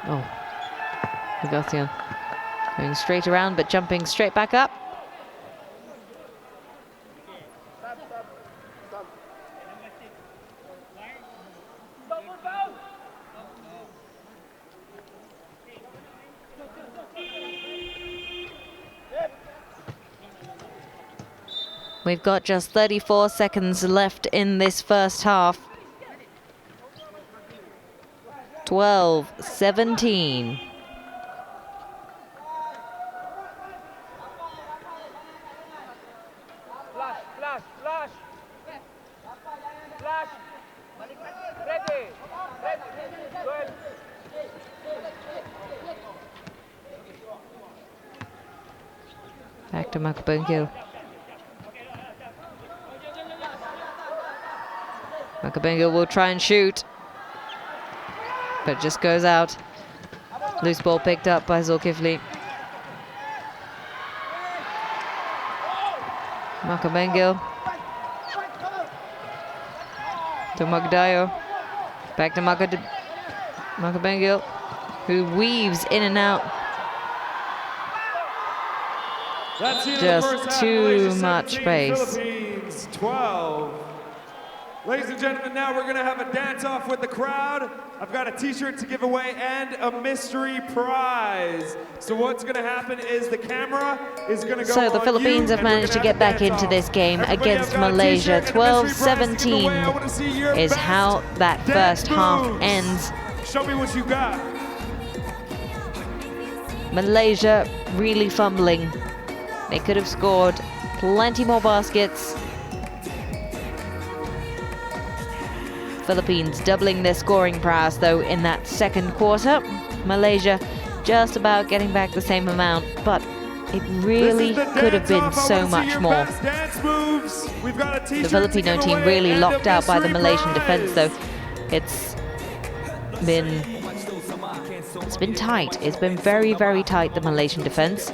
Oh, Legacion going straight around, but jumping straight back up. We've got just 34 seconds left in this first half. 12-17. Back to Makabengil. Makabengil will try and shoot, but just goes out. Loose ball picked up by Zulkifli. Makabengil to Magdayo. Back to Makabengil, who weaves in and out. Just too much space. Philippines 12. Ladies and gentlemen, now we're going to have a dance-off with the crowd. I've got a t-shirt to give away and a mystery prize. So what's going to happen is the camera is going to go So the on Philippines you, have and we're managed to gonna get back have a into this game Everybody, against I've got a Malaysia. t-shirt and a mystery prize to give away. 12-17 I wanna see your is best how that dance first half moves. ends. Show me what you got. Malaysia really fumbling. They could have scored plenty more baskets. Philippines doubling their scoring prowess though in that second quarter. Malaysia just about getting back the same amount, but it really could have been so much more. The Filipino team really locked out by the Malaysian defense though. It's been tight. It's been very, very tight, the Malaysian defense.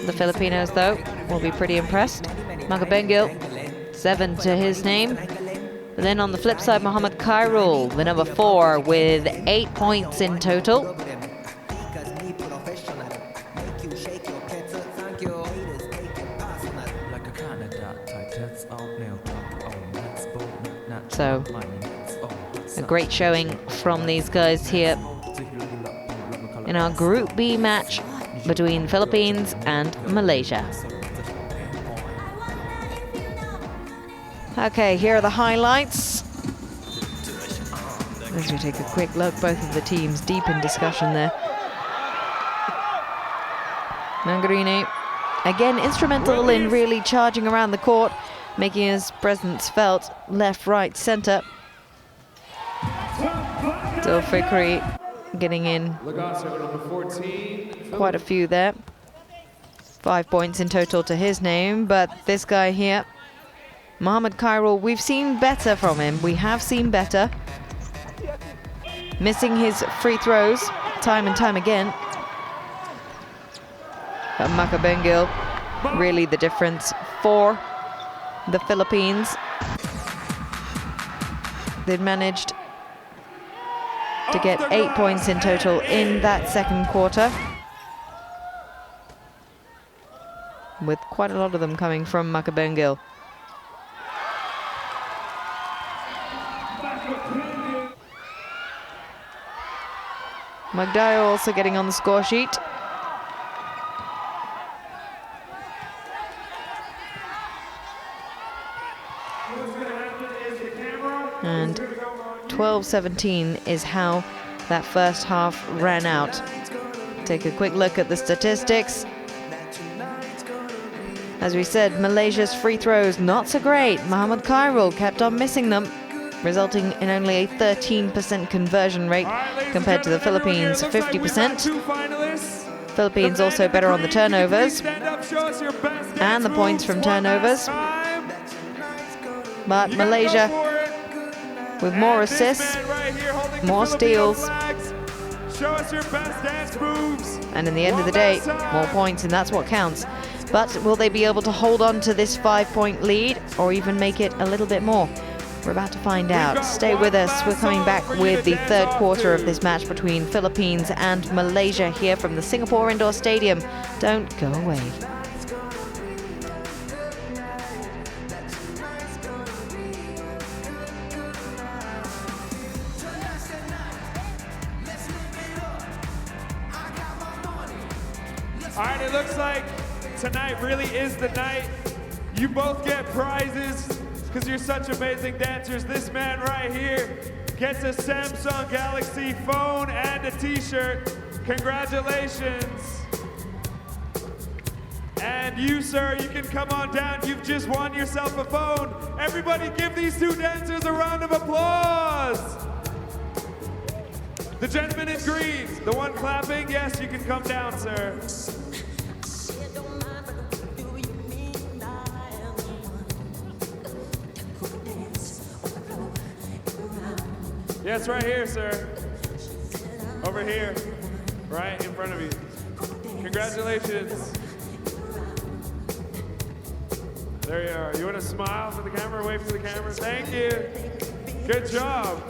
The Filipinos, though, will be pretty impressed. Makabengil, 7 to his name. But then on the flip side, Mohamed Khairul, the number 4, with 8 points in total. So A great showing from these guys here in our Group B match between Philippines and Malaysia. Okay, here are the highlights. As we take a quick look, both of the teams deep in discussion there. Mangarini, again instrumental in really charging around the court, making his presence felt left, right, centre. Zulfikri getting in quite a few there. 5 points in total to his name, but this guy here, Mohammed Khairul, we've seen better from him. We have seen better. Missing his free throws time and time again. But Makabengil, really the difference for the Philippines. They'd managed to get 8 points in total in that second quarter, with quite a lot of them coming from Makabengil. Magdayo also getting on the score sheet. And 12-17 is how that first half ran out. Take a quick look at the statistics. As we said, Malaysia's free throws not so great. Mohammed Khairul kept on missing them, resulting in only a 13% conversion rate compared to the Philippines' 50%. Philippines also better on the turnovers and the points from turnovers. But Malaysia with more assists, more steals, and in the end of the day, more points, and that's what counts. But will they be able to hold on to this 5-point lead or even make it a little bit more? We're about to find out. Stay with us. We're coming back with the third quarter of this match between Philippines and Malaysia here from the Singapore Indoor Stadium. Don't go away. All right, it looks like tonight really is the night. You both get prizes because you're such amazing dancers. This man right here gets a Samsung Galaxy phone and a t-shirt. Congratulations. And you, sir, you can come on down. You've just won yourself a phone. Everybody give these two dancers a round of applause. The gentleman in green, the one clapping, yes, you can come down, sir. Yes, right here, sir. Over here, right in front of you. Congratulations. There you are. You want to smile for the camera, wave to the camera? Thank you. Good job.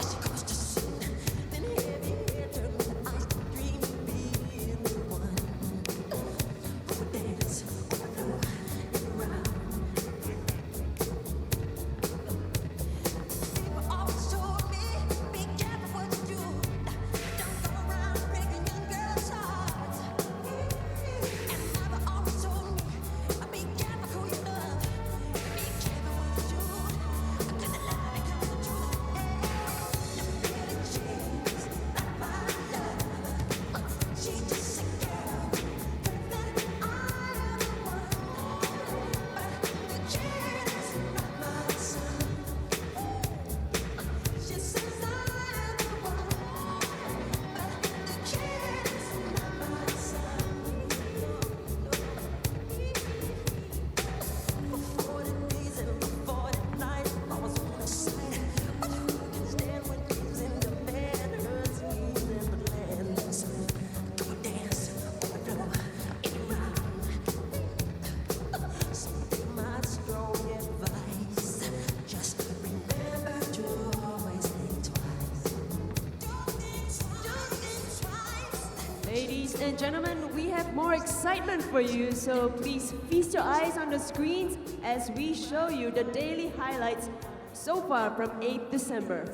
Ladies and gentlemen, we have more excitement for you, so please feast your eyes on the screens as we show you the daily highlights so far from 8th December.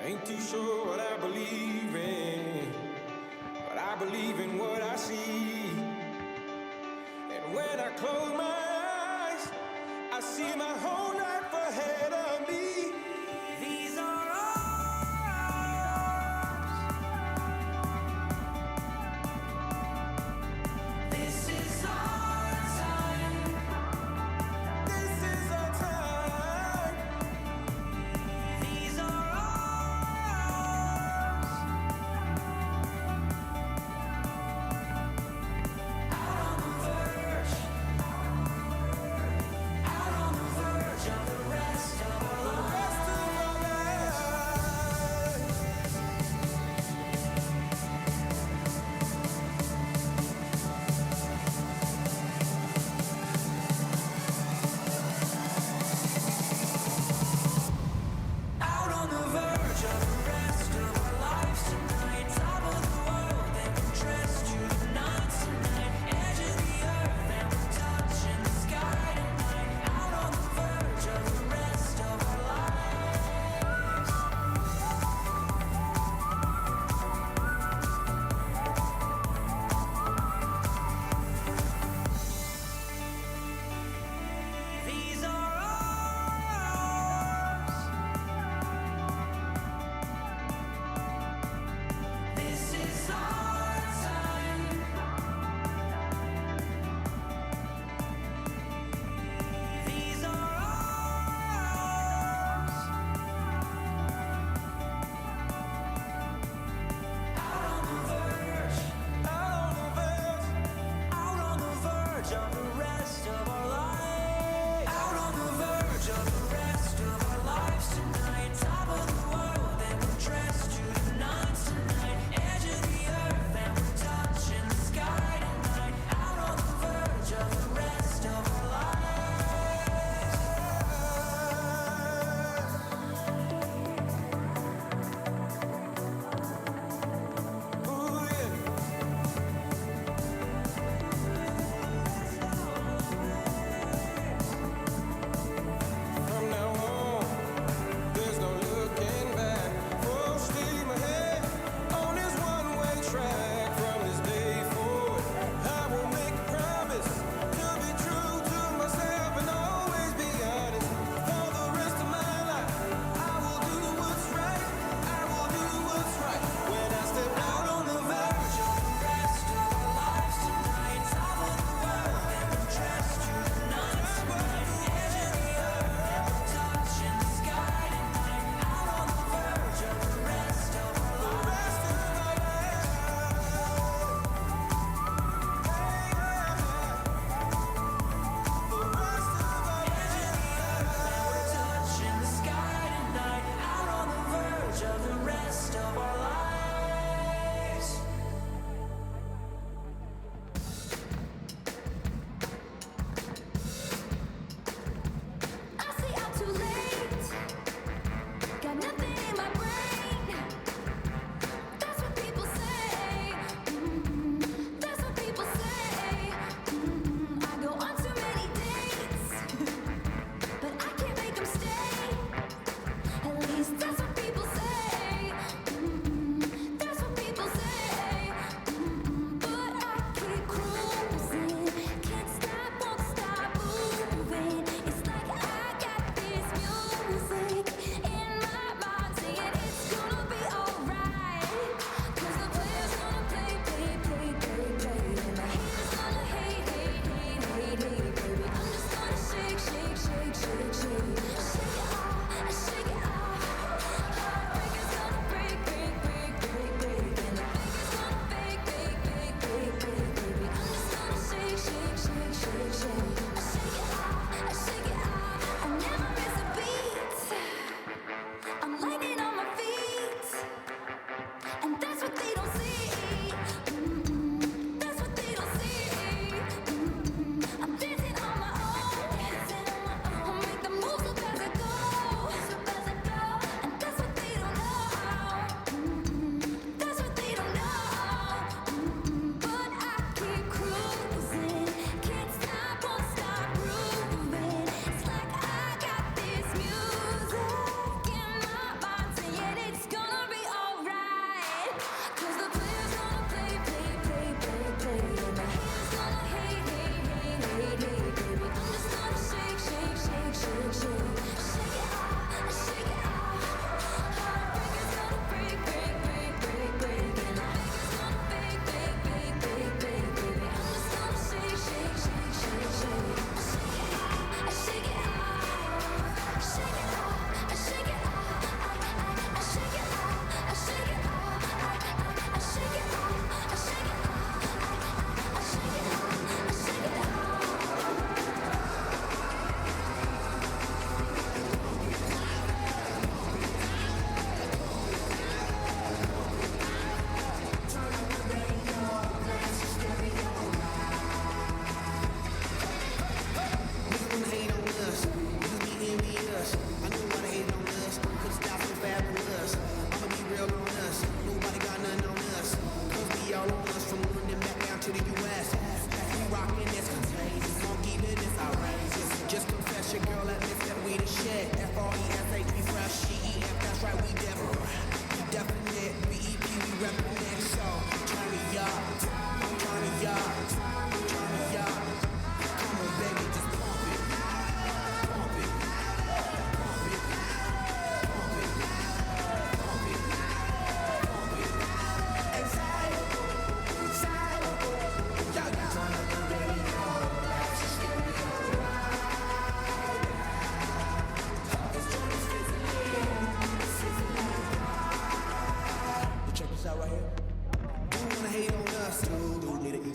Ain't too sure what I believe in, but I believe in what I see. And when I close my eyes, I see my whole life ahead of me. These are ours. This is our time. This is our time. These are ours. Out on the verge. Out on the verge of the rest of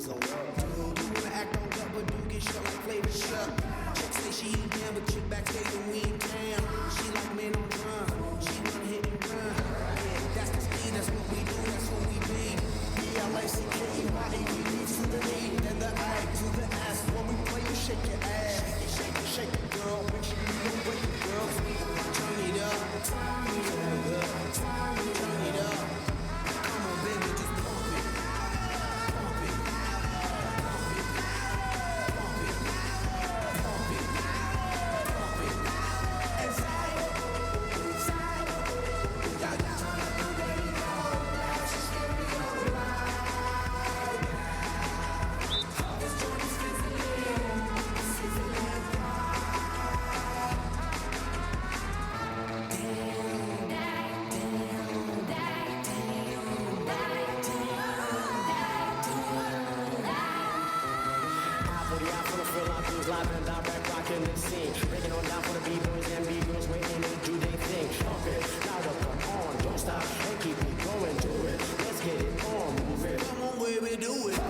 So do you wanna act on gut, but do get shut like flavor shut. Chick say she ain't down, but chick backstage and we ain't down. She like men on run, she wanna hit and run. Yeah, that's the speed, that's what we do, that's what we be. B-L-A-C-K-E-Y-A-D-D to the E, then the I to the S. When we play, you shake your ass. Shake it, girl, make sure you don't break it, girl. Turn it up, turn it up, turn it up. Come on, baby, just pump it. Pump it. Pump it. Pump it. Pump it. Pump it. Inside. Inside. Yeah, yeah. Turn up the radio. Blast the stereo loud. This joint is sizzling. Sizzling proud. Live and direct, rocking the scene. Breaking on down for the B-boys and B-girls waiting to do their thing. Pump it, louder, come on, don't stop and keep it going, do it. Let's get it on, move it. Come on, baby, do it.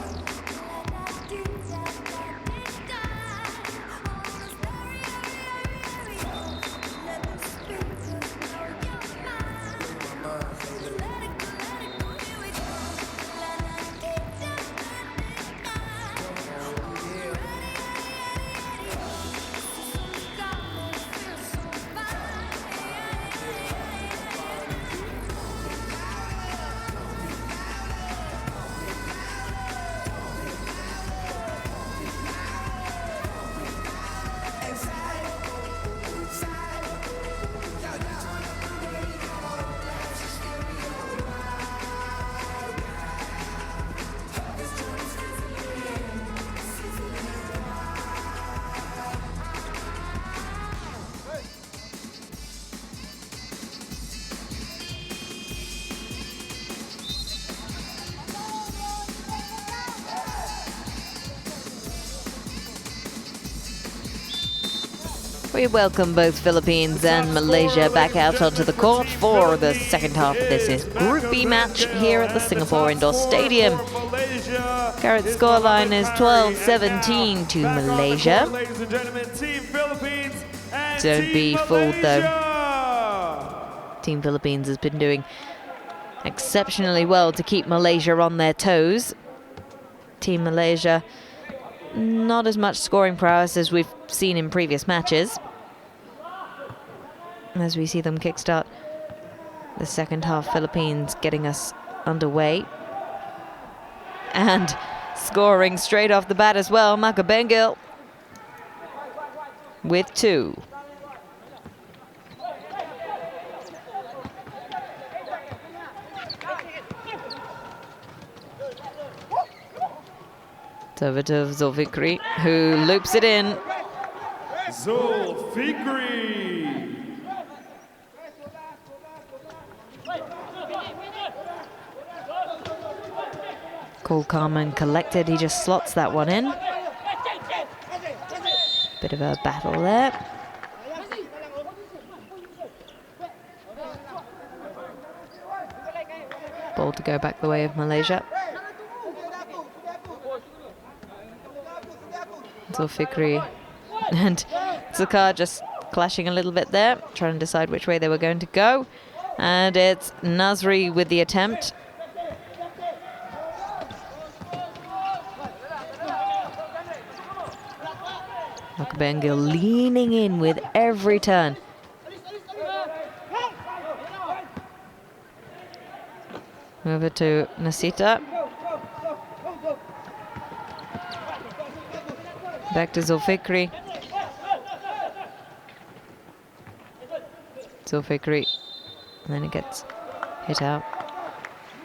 We welcome both Philippines and Malaysia back out onto the court for the second half of this Group B match here at the Singapore Indoor Stadium. Current scoreline is 12-17 to Malaysia. Don't be fooled though. Team Philippines has been doing exceptionally well to keep Malaysia on their toes. Team Malaysia, not as much scoring prowess as we've seen in previous matches. As we see them kickstart the second half, Philippines getting us underway. And scoring straight off the bat as well, Makabengil with 2. Over to Zulfikri, who loops it in. Zulfikri. Cool, calm and collected. He just slots that one in. Bit of a battle there. Ball to go back the way of Malaysia. Zulfikri and Zulkar just clashing a little bit there, trying to decide which way they were going to go. And it's Nasri with the attempt. Makabengil leaning in with every turn. Over to Nasita. Back to Zulfikri. Zulfikri. And then it gets hit out.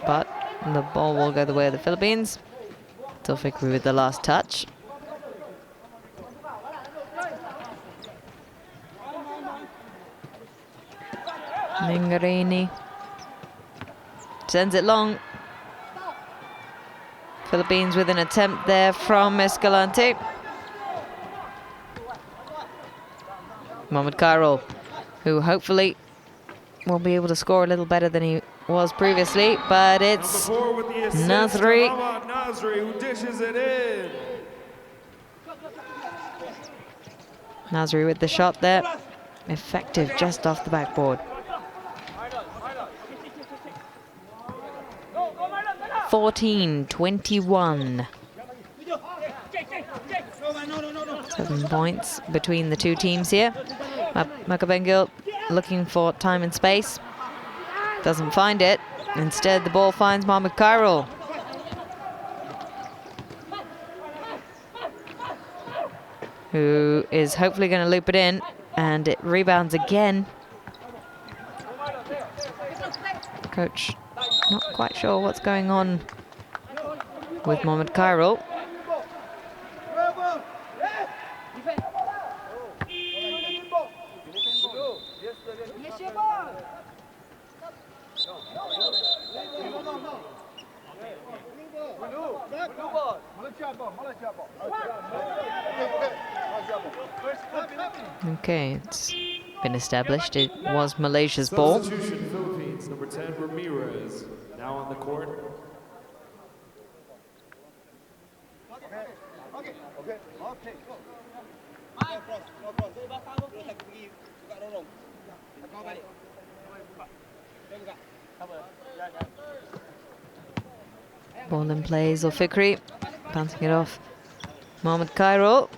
But the ball will go the way of the Philippines. Zulfikri with the last touch. Mingarini sends it long. Philippines with an attempt there from Escalante. Mohamed Khairul, who hopefully will be able to score a little better than he was previously, but Number it's 4 with the assist, Nasri. Ahmad Nasri, who dishes it in. Nasri with the shot there. Effective just off the backboard. 14-21. 7 points between the two teams here. Makabengil looking for time and space. Doesn't find it. Instead, the ball finds Mohamed Khairul. Who is hopefully going to loop it in, and it rebounds again. Coach not quite sure what's going on with Mohamed Khairul. Okay, it's been established. It was Malaysia's ball. Substitution, Philippines, number 10, Ramirez, now on the court. Ball in play, Zulfikri, bouncing it off Mohamed Khairul.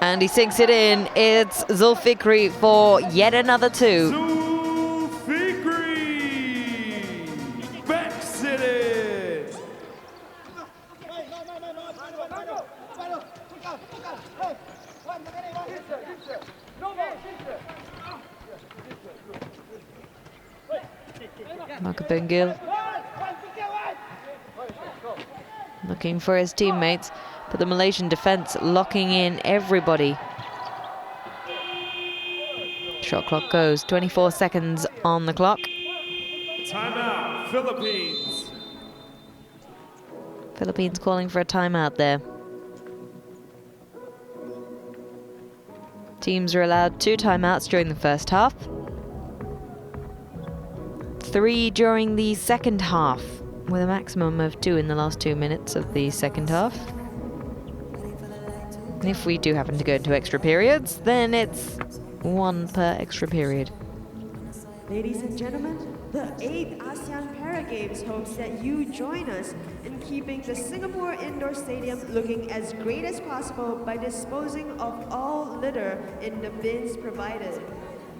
And he sinks it in. It's Zulfikri for yet another 2. Zulfikri backs it in. Makabengil looking for his teammates, but the Malaysian defense locking in everybody. Shot clock goes, 24 seconds on the clock. Timeout, Philippines. Philippines calling for a timeout there. Teams are allowed 2 timeouts during the first half, 3 during the second half, with a maximum of 2 in the last 2 minutes of the second half. And if we do happen to go into extra periods, then it's 1 per extra period. Ladies and gentlemen, the 8th ASEAN Para Games hopes that you join us in keeping the Singapore Indoor Stadium looking as great as possible by disposing of all litter in the bins provided.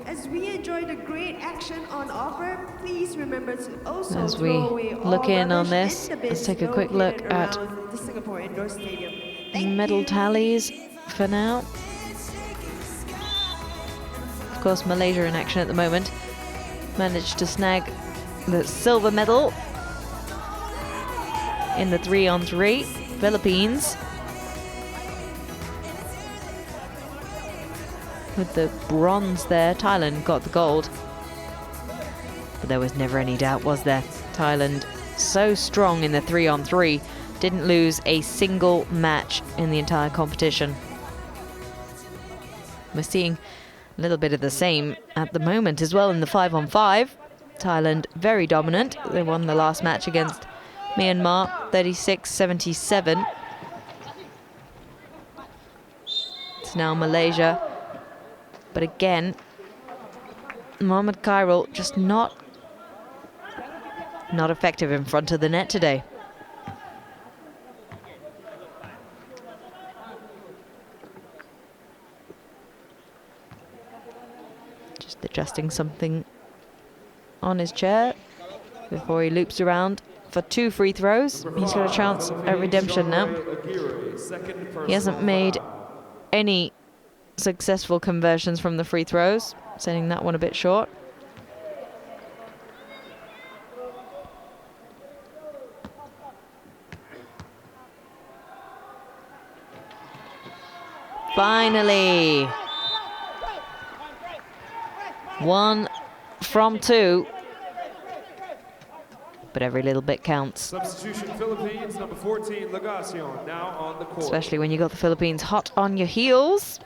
As we enjoy the great action on offer, please remember to also As we throw away look all in on rubbish this, in the bins let's take a quick look located at around the Singapore Indoor Stadium. Thank medal you. tallies for now. Of course, Malaysia in action at the moment. Managed to snag the silver medal in the 3-on-3. Philippines with the bronze there. Thailand got the gold. But there was never any doubt, was there? Thailand so strong in the 3-on-3. Didn't lose a single match in the entire competition. We're seeing a little bit of the same at the moment as well in the 5-on-5. Thailand very dominant. They won the last match against Myanmar, 36-77. It's now Malaysia. But again, Mohamed Khairul just not effective in front of the net today. Just adjusting something on his chair before he loops around for 2 free throws. He's got a chance at redemption now. He hasn't made any successful conversions from the free throws, sending that one a bit short. Finally, 1 from 2, but every little bit counts. Substitution, Philippines, number 14, Legacion, now on the court. Especially when you got the Philippines hot on your heels.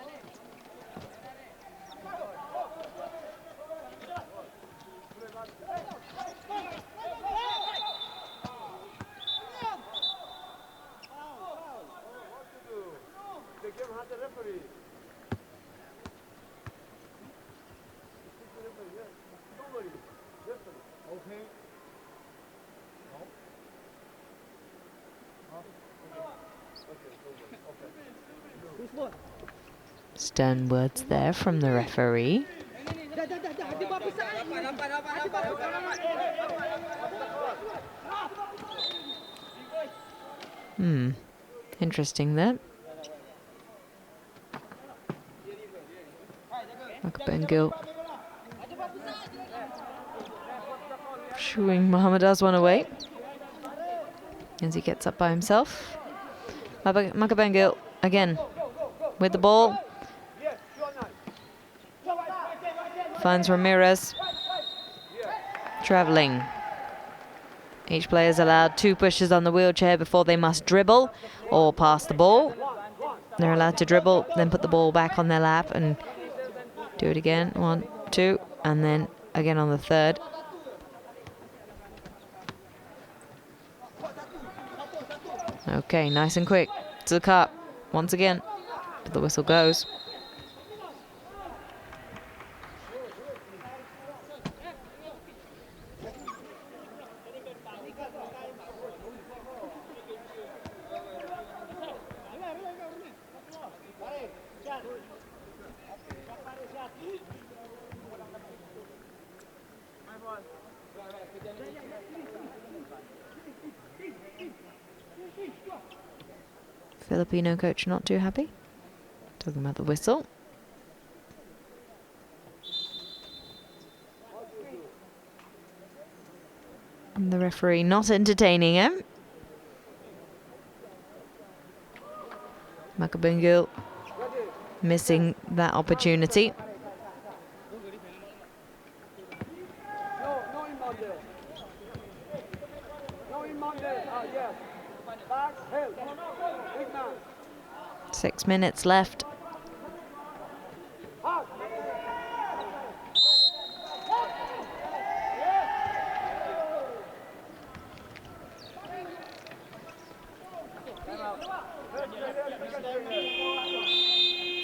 Stern words there from the referee. Interesting there. Makabengil shooing Mohammed Aswan away as he gets up by himself. Makabengil again with the ball. Finds Ramirez. Travelling. Each player is allowed 2 pushes on the wheelchair before they must dribble or pass the ball. They're allowed to dribble, then put the ball back on their lap and do it again. 1, 2, and then again on the third. Okay, nice and quick to the cup once again. But the whistle goes. Filipino coach not too happy. Talking about the whistle. And the referee not entertaining him. Makabengil missing that opportunity. Six minutes left.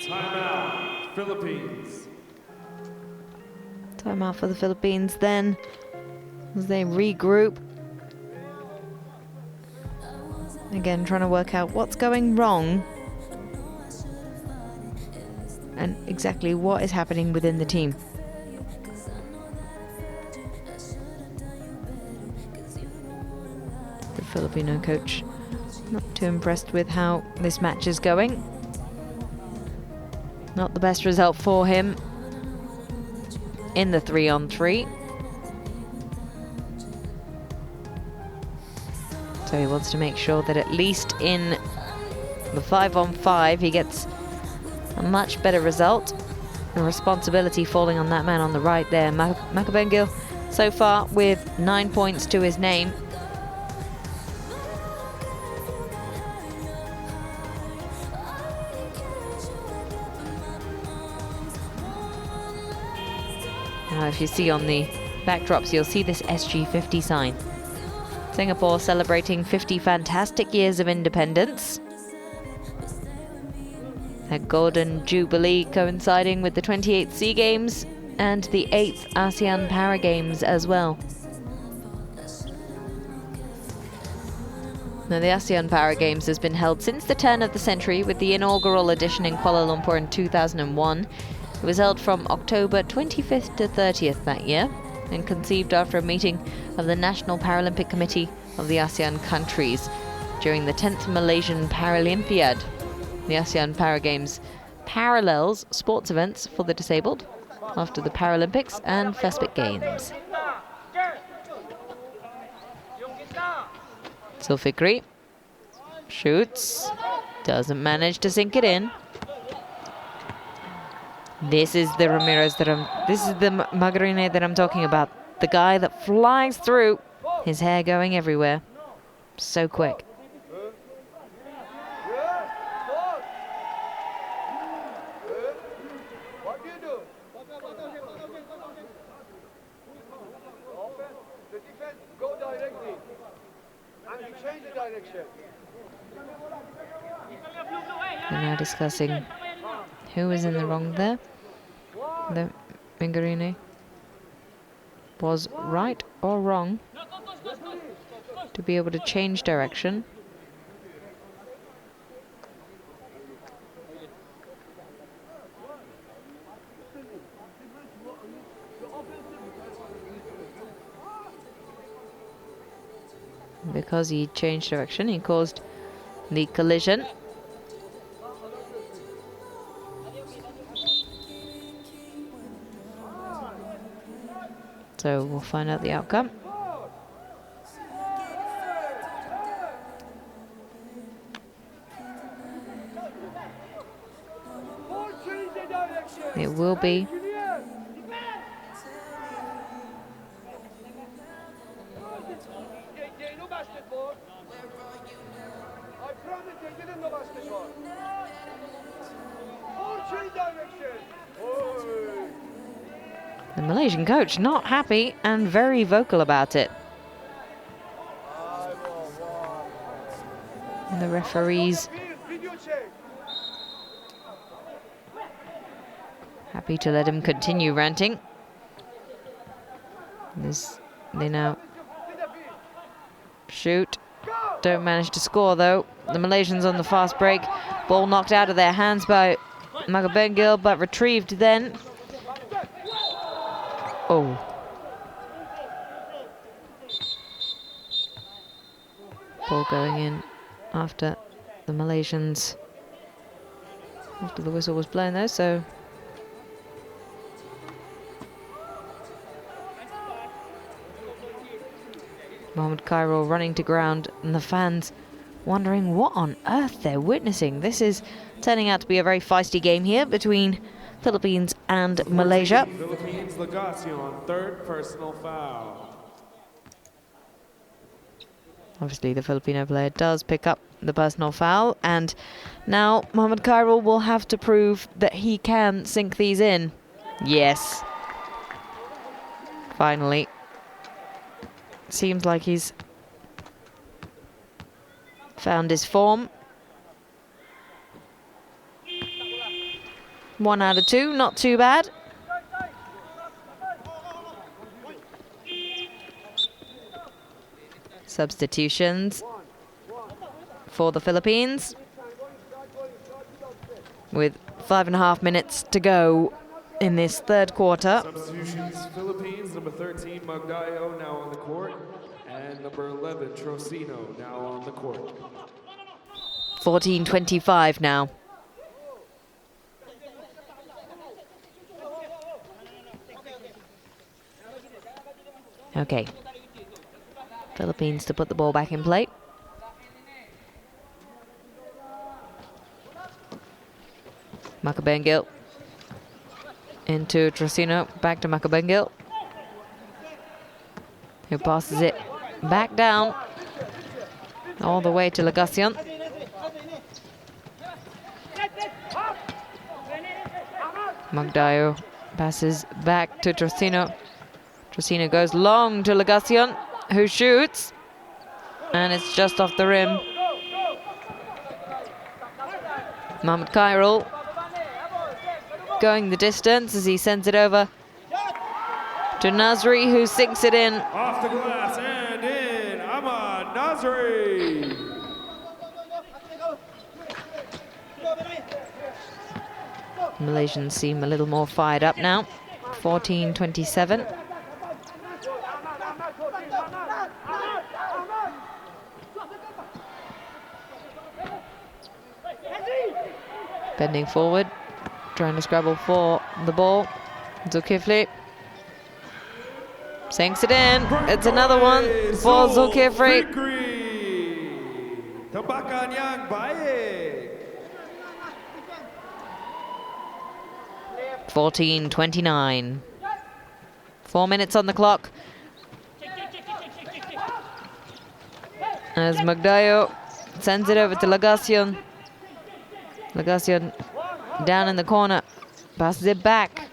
Timeout, Philippines. Timeout for the Philippines then, as they regroup. Again, trying to work out what's going wrong and exactly what is happening within the team. The Filipino coach not too impressed with how this match is going. Not the best result for him in the 3-on-3. So he wants to make sure that at least in the 5-on-5 he gets a much better result. The responsibility falling on that man on the right there. Makabengil so far with 9 points to his name. Now if you see on the backdrops, you'll see this SG50 sign. Singapore celebrating 50 fantastic years of independence. A golden jubilee coinciding with the 28th SEA Games and the 8th ASEAN Para Games as well. Now, the ASEAN Para Games has been held since the turn of the century, with the inaugural edition in Kuala Lumpur in 2001. It was held from October 25th to 30th that year and conceived after a meeting of the National Paralympic Committee of the ASEAN countries during the 10th Malaysian Paralympiad. The ASEAN Para Games parallels sports events for the disabled after the Paralympics and FESPIC Games. Zulfikri shoots, doesn't manage to sink it in. This is the Ramirez this is the Magarine that I'm talking about. The guy that flies through, his hair going everywhere. So quick. We're now discussing who is in the wrong there. The Mingarine was right or wrong to be able to change direction. Because he changed direction, he caused the collision. So we'll find out the outcome. It will be the Malaysian coach not happy and very vocal about it. And the referees happy to let him continue ranting. They now shoot. Don't manage to score though. The Malaysians on the fast break. Ball knocked out of their hands by Magabengil, but retrieved then. Oh. Ball going in after the Malaysians. After the whistle was blown though, so Mohamed Cairo running to ground, and the fans wondering what on earth they're witnessing. This is turning out to be a very feisty game here between Philippines and Malaysia. Philippines, Legacion, third personal foul. Obviously the Filipino player does pick up the personal foul, and now Mohamed Cairo will have to prove that he can sink these in. Yes. Finally. Seems like he's found his form. 1 out of 2, not too bad. Substitutions for the Philippines with 5.5 minutes to go in this third quarter. Substitutions, Philippines, number 13, Magdayo, now on the court, and number 11, Trocino, now on the court. 14:25 now. Okay. Philippines to put the ball back in play. Makabengil into Trocino, back to Makabengil, who passes it back down all the way to Legacion. Magdayo passes back to Trocino. Trocino goes long to Legacion, who shoots, and it's just off the rim. Mohamed Cairo going the distance as he sends it over to Nasri, who sinks it in. Off the glass and in, Ahmad Nasri. Malaysians seem a little more fired up now. 14:27. Bending forward, trying to scrabble for the ball. Zulkifli sinks it in. It's another one for Zulkifli. 14:29. 4 minutes on the clock. As Magdayo sends it over to Legacion. Legacion down in the corner, passes it back.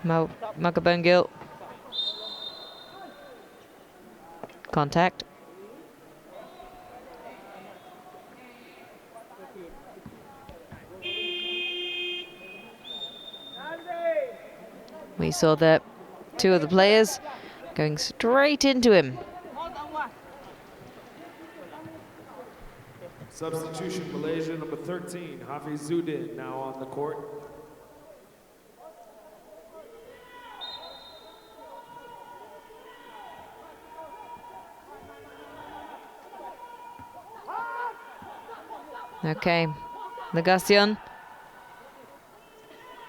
Makabengil. Contact. We saw that 2 of the players going straight into him. Substitution, Malaysia, number 13, Hafizuddin, now on the court. Okay, Legacion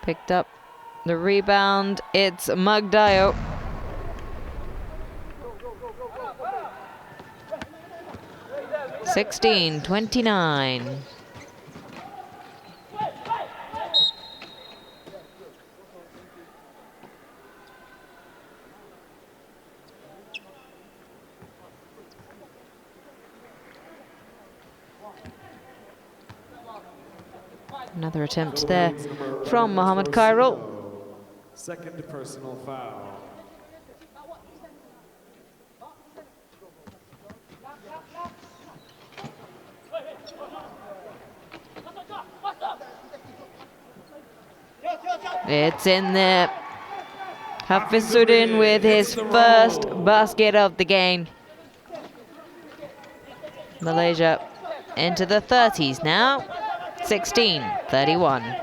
picked up the rebound. It's Magdayo. (16-29). Another attempt there from Mohamed Khairul. Second personal foul. It's in there. Hafizudin with his first basket of the game. Malaysia into the 30s now. 16-31.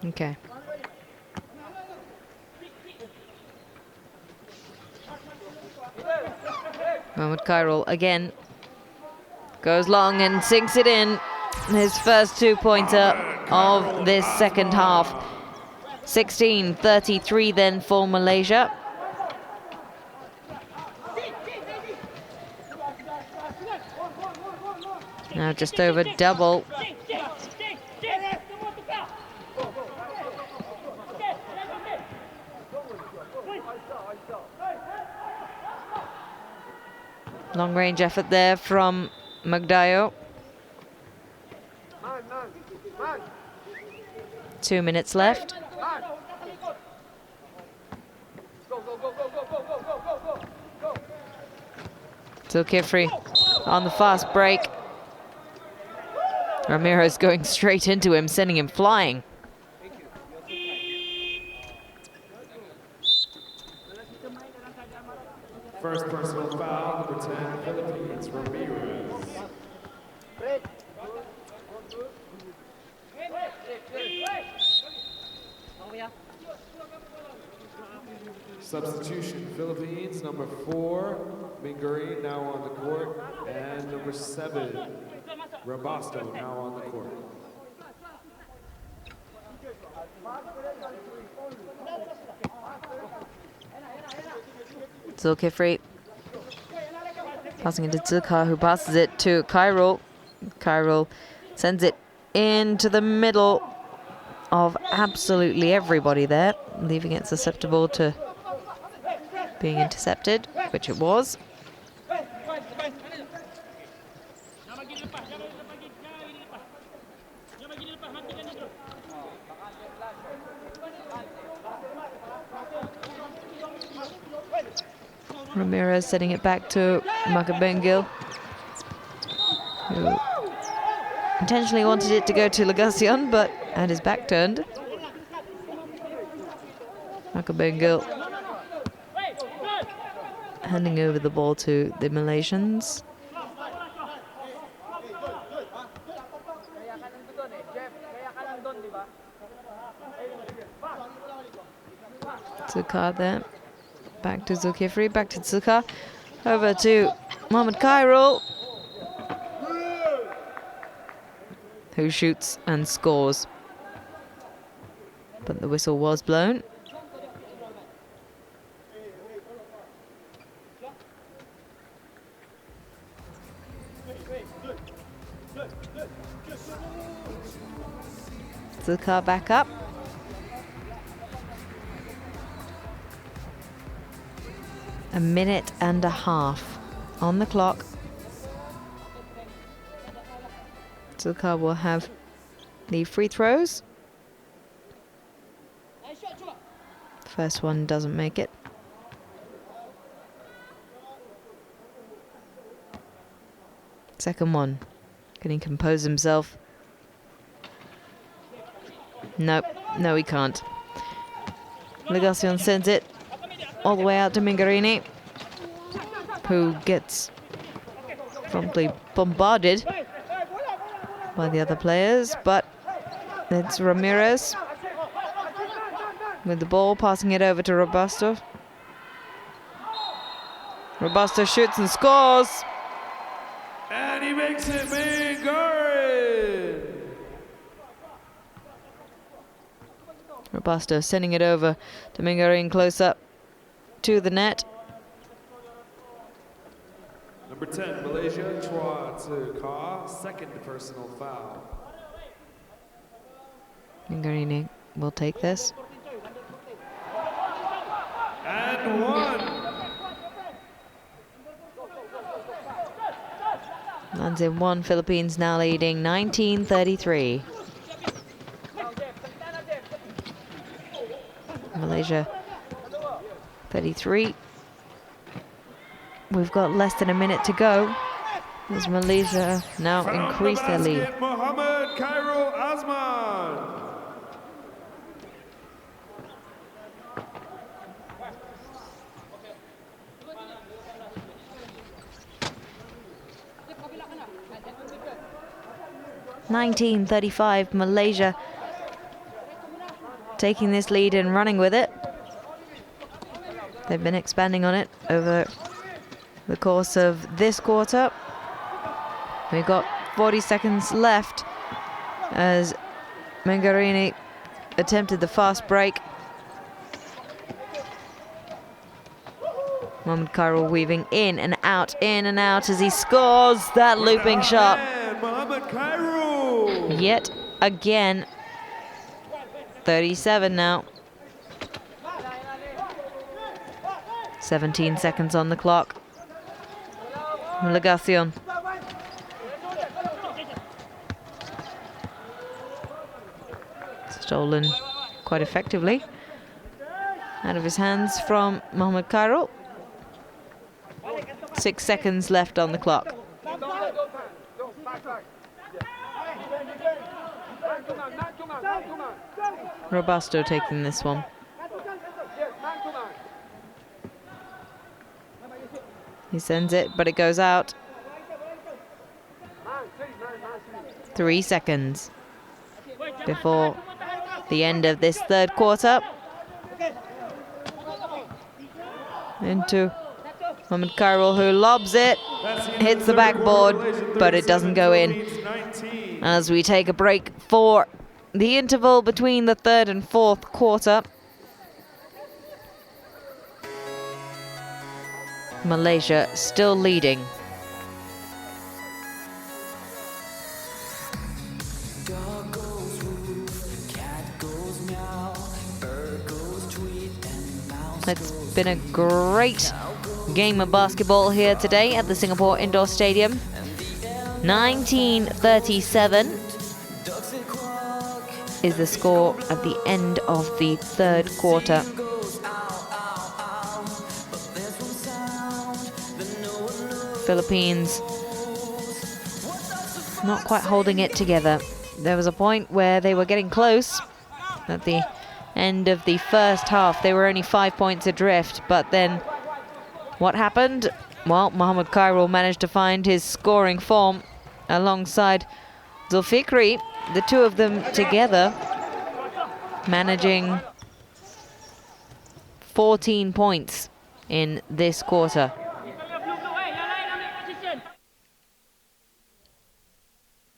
Okay. Mohamed Khairul again goes long and sinks it in. His first two-pointer of this second half. 16-33 then for Malaysia. Now just over double. Long range effort there from Magdayo. 2 minutes left. Zulkifli on the fast break. Ramirez going straight into him, sending him flying. First personal foul, number 10, Philippines, Ramirez. Substitution, Philippines, number 4, Minguri now on the court, and number 7, Rabasto now on the court. Zulkifli passing it to Zulka, who passes it to Khairul. Khairul sends it into the middle of absolutely everybody there, leaving it susceptible to being intercepted, which it was. Ramirez setting it back to Makabengil, who intentionally wanted it to go to Legacion, but had his back turned. Makabengil handing over the ball to the Malaysians. Zulka there. Back to Zulkifli, back to Zulka. Over to Mohamed Khairul, who shoots and scores. But the whistle was blown. Zulka back up. A minute and a half on the clock. Zulka will have the free throws. First one doesn't make it. Second one. Can he compose himself? Nope, no he can't. Legacion sends it all the way out to Mingarini, who gets promptly bombarded by the other players, but it's Ramirez with the ball, passing it over to Robusto. Robusto shoots and scores. And he makes it Mingarin. Robusto sending it over to Mingarin, close up to the net. Number 10, Malaysia, Chua to Ka, second personal foul. Mingarini will take this. And one. Lands in one. Philippines now leading 19-33. Malaysia 33. We've got less than a minute to go as Malaysia now increase their lead. Mohammed Khairul Azman. (19:35) Malaysia taking this lead and running with it. They've been expanding on it over the course of this quarter. We've got 40 seconds left as Mingarini attempted the fast break. Mohamed Khairul weaving in and out as he scores that looping shot. Mohamed Khairul. Yet again. 37 now. 17 seconds on the clock. Legacion. Stolen quite effectively out of his hands from Mohamed Khairul. 6 seconds left on the clock. Robusto taking this one. He sends it, but it goes out. 3 seconds before the end of this third quarter. Into Mohamed Khairul, who lobs it, hits the backboard, but it doesn't go in. As we take a break for the interval between the third and fourth quarter. Malaysia still leading. It's been a great game of basketball here today at the Singapore Indoor Stadium. 19:37 is the score at the end of the third quarter. Philippines not quite holding it together. There was a point where they were getting close at the end of the first half. They were only 5 points adrift, but then what happened? Well, Mohamed Khairul managed to find his scoring form alongside Zulfikri, the two of them together managing 14 points in this quarter.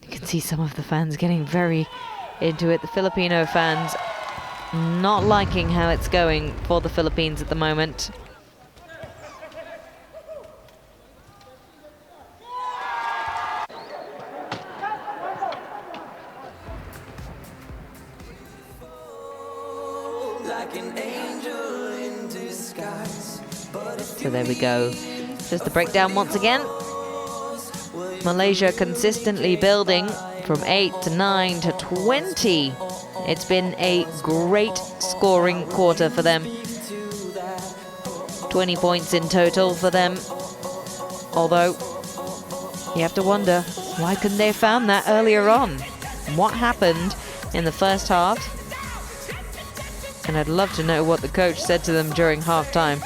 You can see some of the fans getting very into it. The Filipino fans not liking how it's going for the Philippines at the moment. So there we go. Just the breakdown once again. Malaysia consistently building from 8 to 9 to 20. It's been a great scoring quarter for them. 20 points in total for them. Although, you have to wonder, why couldn't they have found that earlier on? What happened in the first half? And I'd love to know what the coach said to them during halftime.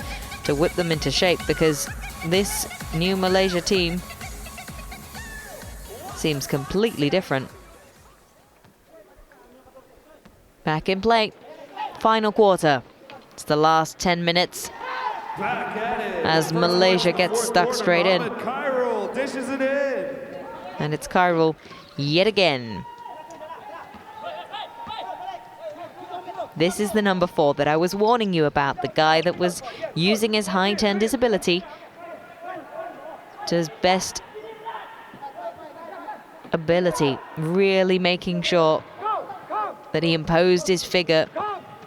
to whip them into shape, because this new Malaysia team seems completely different. Back in play. Final quarter. It's the last 10 minutes as Malaysia gets stuck straight in. Dishes it in. And it's Khairul yet again. This is the number 4 that I was warning you about, the guy that was using his high-turn disability to his best ability, really making sure that he imposed his figure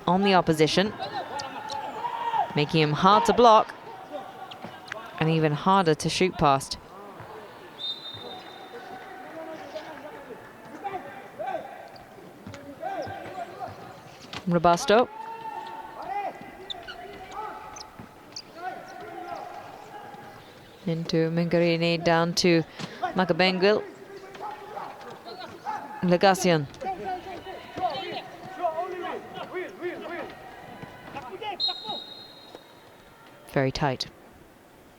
on the opposition, making him hard to block and even harder to shoot past. Robusto. Into Mingarini, down to Makabengil. Legacian. Very tight.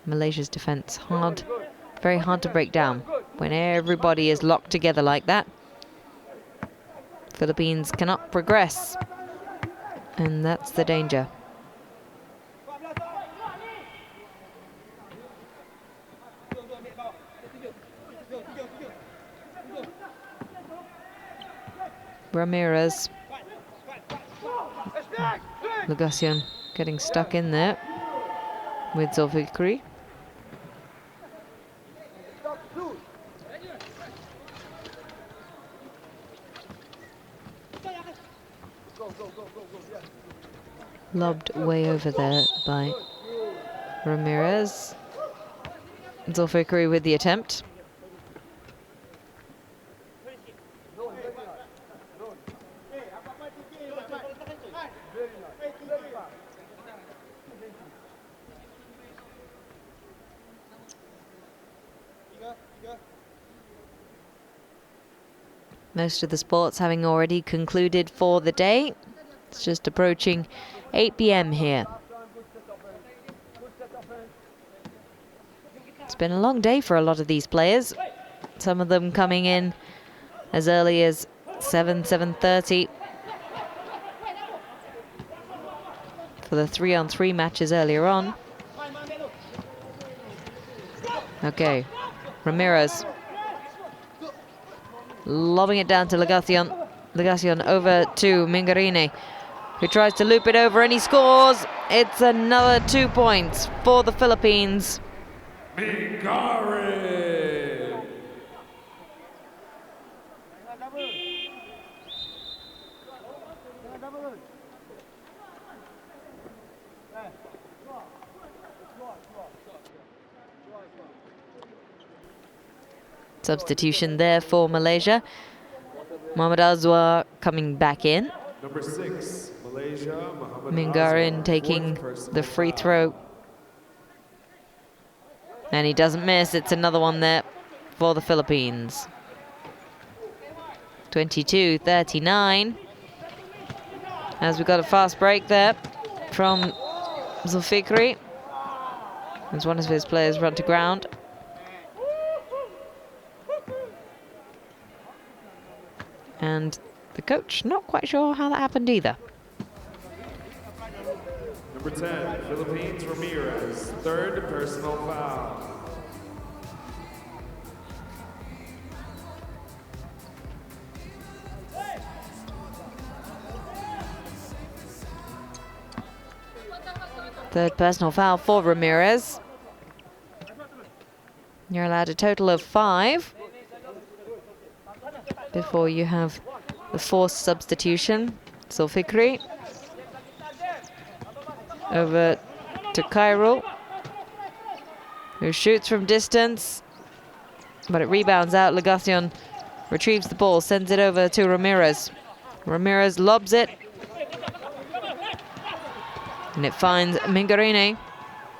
Malaysia's defense hard, very hard to break down. When everybody is locked together like that, Philippines cannot progress. And that's the danger. Ramirez. Legacian getting stuck in there with Zulfikri. Lobbed way over there by Ramirez. Zulfikri with the attempt. Most of the sports having already concluded for the day. It's just approaching 8 p.m. here. It's been a long day for a lot of these players. Some of them coming in as early as 7:30 for the 3-on-3 matches earlier on. Okay, Ramirez lobbing it down to Legacian. Legacian over to Mingarine, who tries to loop it over, and he scores. It's another 2 points for the Philippines. Mingare. Substitution there for Malaysia. Mohamed Azwar coming back in. Number 6, Malaysia, Mohamed Mingarin Azwar, taking fourth personal the free foul. throw. And he doesn't miss. It's another one there for the Philippines. 22-39. As we got a fast break there from Zulfikri. As one of his players run to ground. And the coach not quite sure how that happened either. Number 10, Philippines, Ramirez, third personal foul. Third personal foul for Ramirez. You're allowed a total of 5 before you have the forced substitution. Zulfikri over to Khairul, who shoots from distance, but it rebounds out. Legacian retrieves the ball, sends it over to Ramirez. Ramirez lobs it, and it finds Mingarine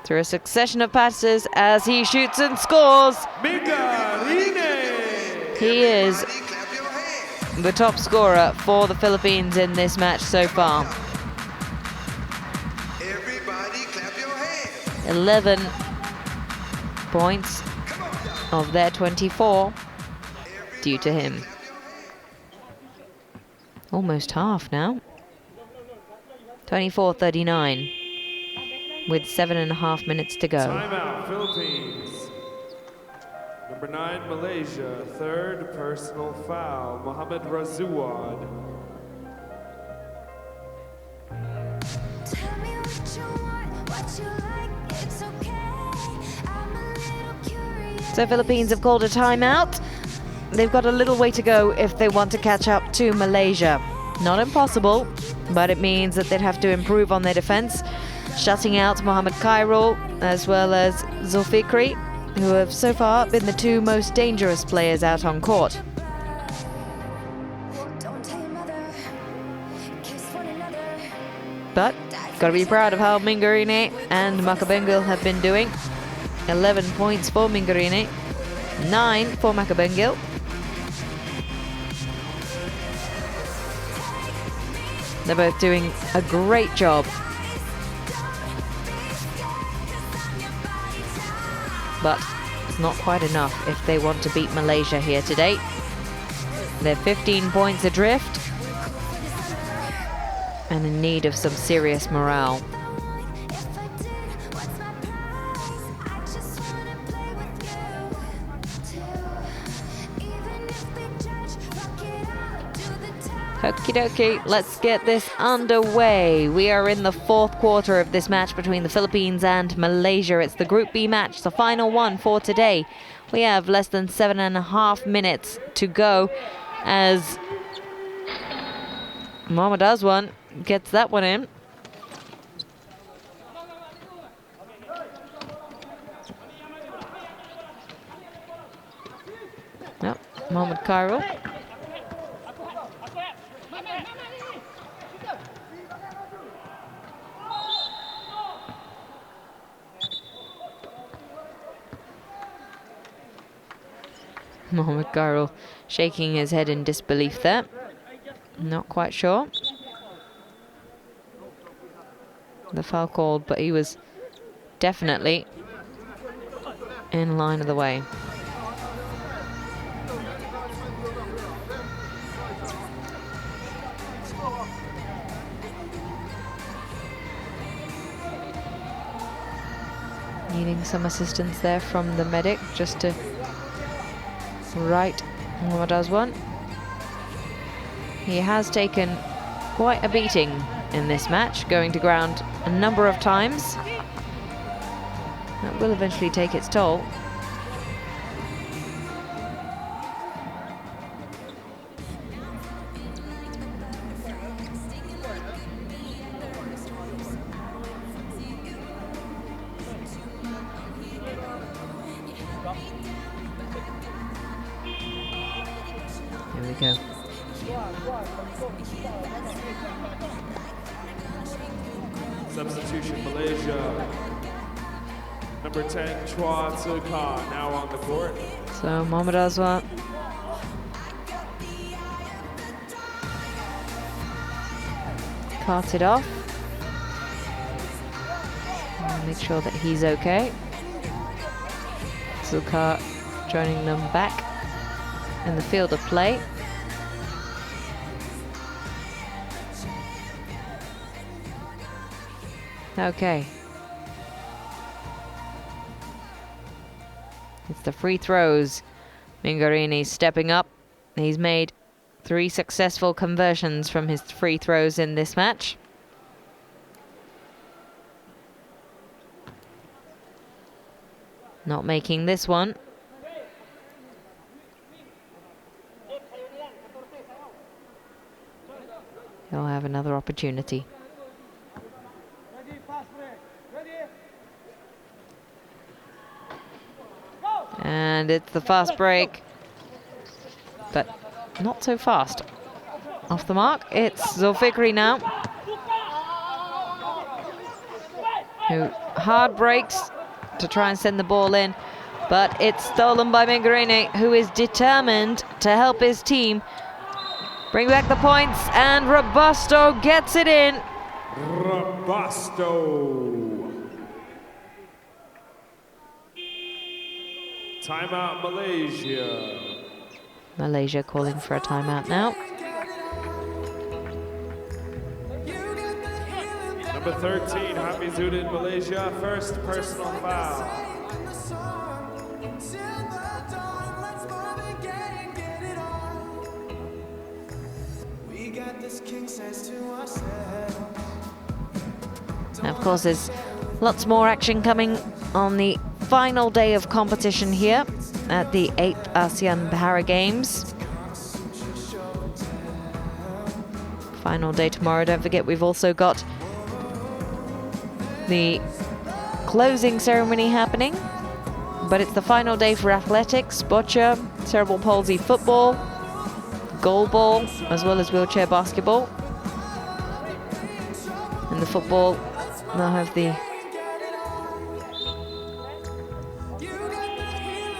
through a succession of passes as he shoots and scores. Mingarine! He is the top scorer for the Philippines in this match so far. Everybody clap your hands. 11 points of their 24 due to him. Almost half now. 24-39 with 7.5 minutes to go. Timeout, Philippines. Number 9, Malaysia. Third personal foul, Mohamed Razuad. Tell me what you want, what you like, it's okay. I'm a little curious. So Philippines have called a timeout. They've got a little way to go if they want to catch up to Malaysia. Not impossible, but it means that they'd have to improve on their defense, shutting out Mohamed Khairul as well as Zulfikri, who have so far been the two most dangerous players out on court. Don't tell your mother, kiss one another. But gotta be proud of how Mingurine and Makabengil have been doing. 11 points for Mingurine, 9 for Makabengil. They're both doing a great job. But it's not quite enough if they want to beat Malaysia here today. They're 15 points adrift and in need of some serious morale. Okie dokie, let's get this underway. We are in the fourth quarter of this match between the Philippines and Malaysia. It's the Group B match, the final one for today. We have less than 7.5 minutes to go as Mohamed Aswan gets that one in. Yep, Mohamed Khairul. Mohamed Khairul shaking his head in disbelief there. Not quite sure. The foul called, but he was definitely in line of the way. Needing some assistance there from the medic just to right Mohamed Aswan. He has taken quite a beating in this match, going to ground a number of times. That will eventually take its toll. Here we go. Substitution, Malaysia. Number 10, Chua Tzu-Ka, now on the court. So Mohamed Aswan carted off. Make sure that he's okay. Tzu-Ka joining them back in the field of play. Okay. It's the free throws. Mingurine stepping up. He's made 3 successful conversions from his free throws in this match. Not making this one. He'll have another opportunity. And it's the fast break, but not so fast. Off the mark, it's Zulfikri now, who hard breaks to try and send the ball in, but it's stolen by Mingurine, who is determined to help his team bring back the points, and Robusto gets it in. Robusto. Timeout, Malaysia. Malaysia calling for a timeout now. Number 13, Hamizudin, Malaysia, first personal foul. And of course, there's lots more action coming on the final day of competition here at the 8th ASEAN Para Games. Final day tomorrow. Don't forget, we've also got the closing ceremony happening, but it's the final day for athletics, boccia, cerebral palsy football, goalball, as well as wheelchair basketball. And the football, they'll have the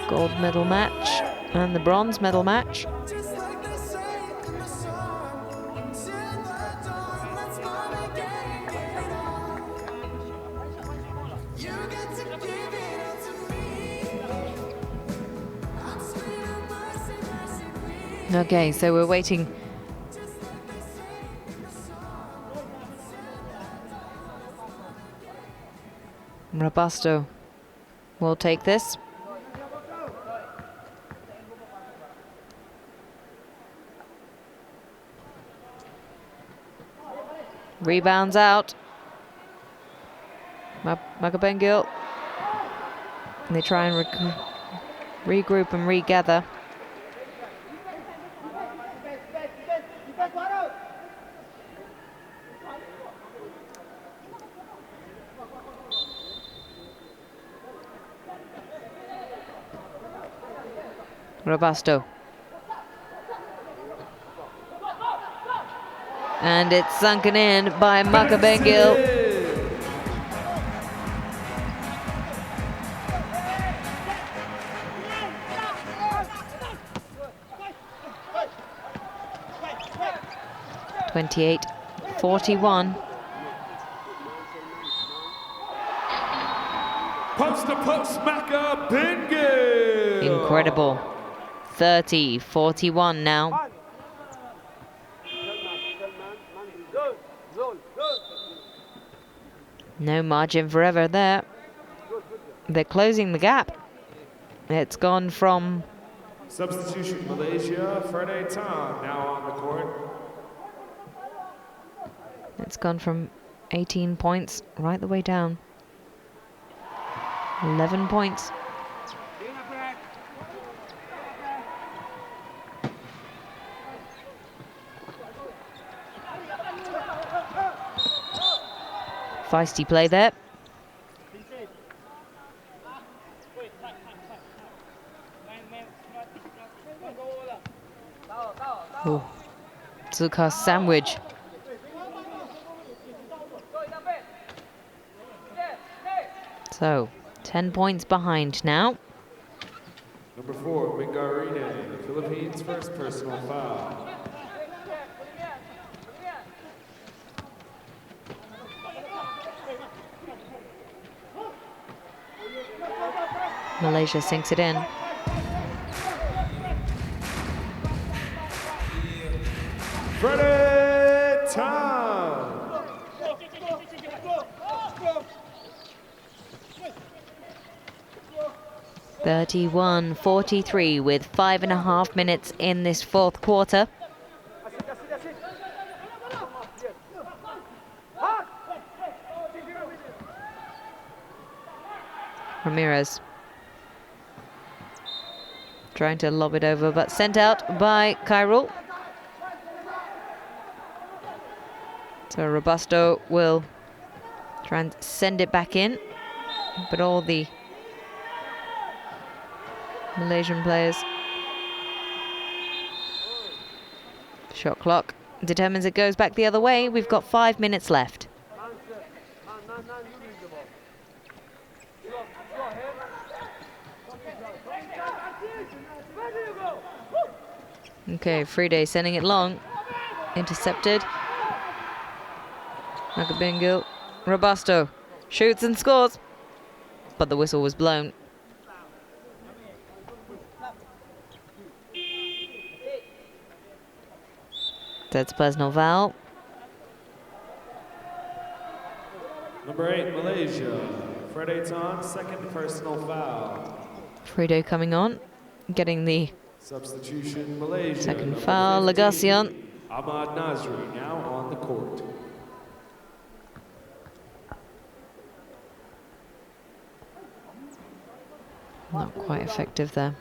gold medal match and the bronze medal match. Okay, so we're waiting. Robusto will take this. Rebounds out. Magabengil. They try and regroup and regather. Robusto. And it's sunken in by Makabengil. (28-41). Post to post, Makabengil. Incredible. 30-41 now. No margin forever there. They're closing the gap. It's gone from... Substitution, Malaysia, Friday Tom now on the court. It's gone from 18 points right the way down. 11 points. Feisty play there. Ooh. Tsuka sandwich. So, 10 points behind now. Number 4, Mingarine, Philippines, first personal foul. Malaysia sinks it in. Friday time. 31-43 with 5.5 minutes in this fourth quarter. Ramirez trying to lob it over, but sent out by Kyril. So Robusto will try and send it back in, but all the Malaysian players. Shot clock determines it goes back the other way. We've got 5 minutes left. Okay, Friday sending it long. Intercepted. Makabengil. Robusto shoots and scores, but the whistle was blown. That's personal foul. Number 8, Malaysia. Fred Aiton, second personal foul. Frido coming on, getting the Substitution, Malaysia. second Number foul. 15, Legacion. Ahmad Nasri, now on the court. Not quite effective there.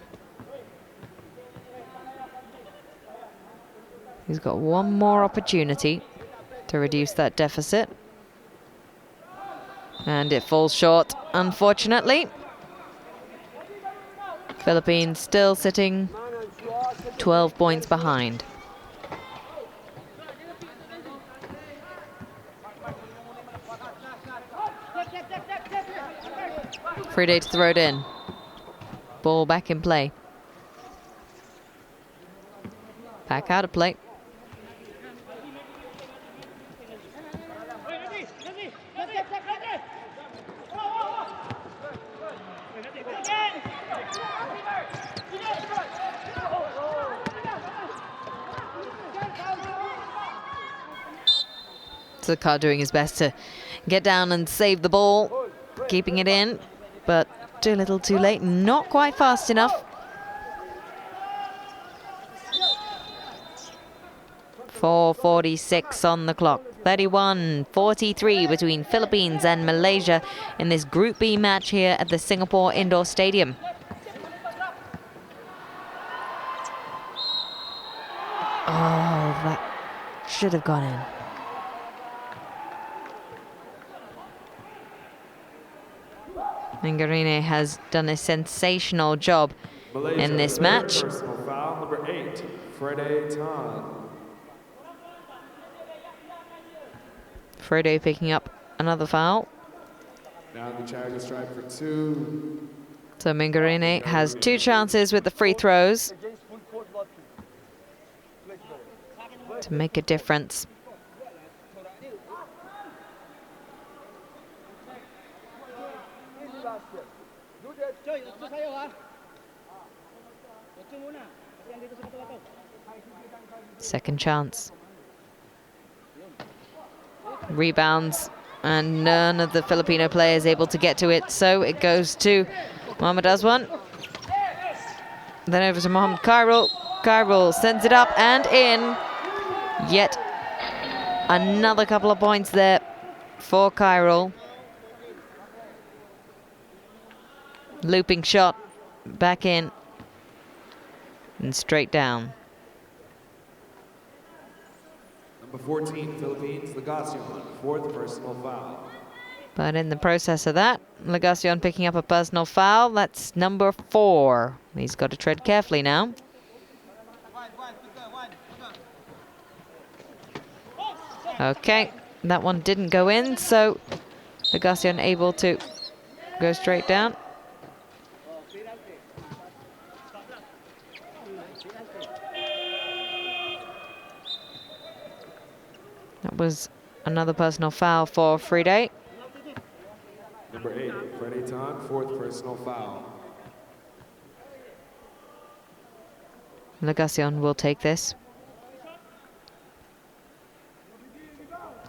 He's got one more opportunity to reduce that deficit. And it falls short, unfortunately. Philippines still sitting 12 points behind. Friday to throw it in. Ball back in play. Back out of play. Zakar doing his best to get down and save the ball, keeping it in, but too little too late, not quite fast enough. 4:46 on the clock. 31-43 between Philippines and Malaysia in this Group B match here at the Singapore Indoor Stadium. Oh, that should have gone in. Mangarine has done a sensational job Malaysia, in this third match. Personal foul, number 8, Fred Aiton. Fredo picking up another foul. Now the charity stripe for 2. So Mangarine has 2 chances with the free throws to make a difference. Second chance. Rebounds, and none of the Filipino players able to get to it, so it goes to Mohamed Aswan. Then over to Mohamed Khairul. Khairul sends it up and in. Yet another couple of points there for Khairul. Looping shot, back in, and straight down. Number 14, Philippines, Legacion, fourth personal foul. But in the process of that, Legacion picking up a personal foul. That's number 4. He's got to tread carefully now. Okay, that one didn't go in, so Legacion able to go straight down. That was another personal foul for Friday. Number 8, Fred Aiton, fourth personal foul. Legacion will take this.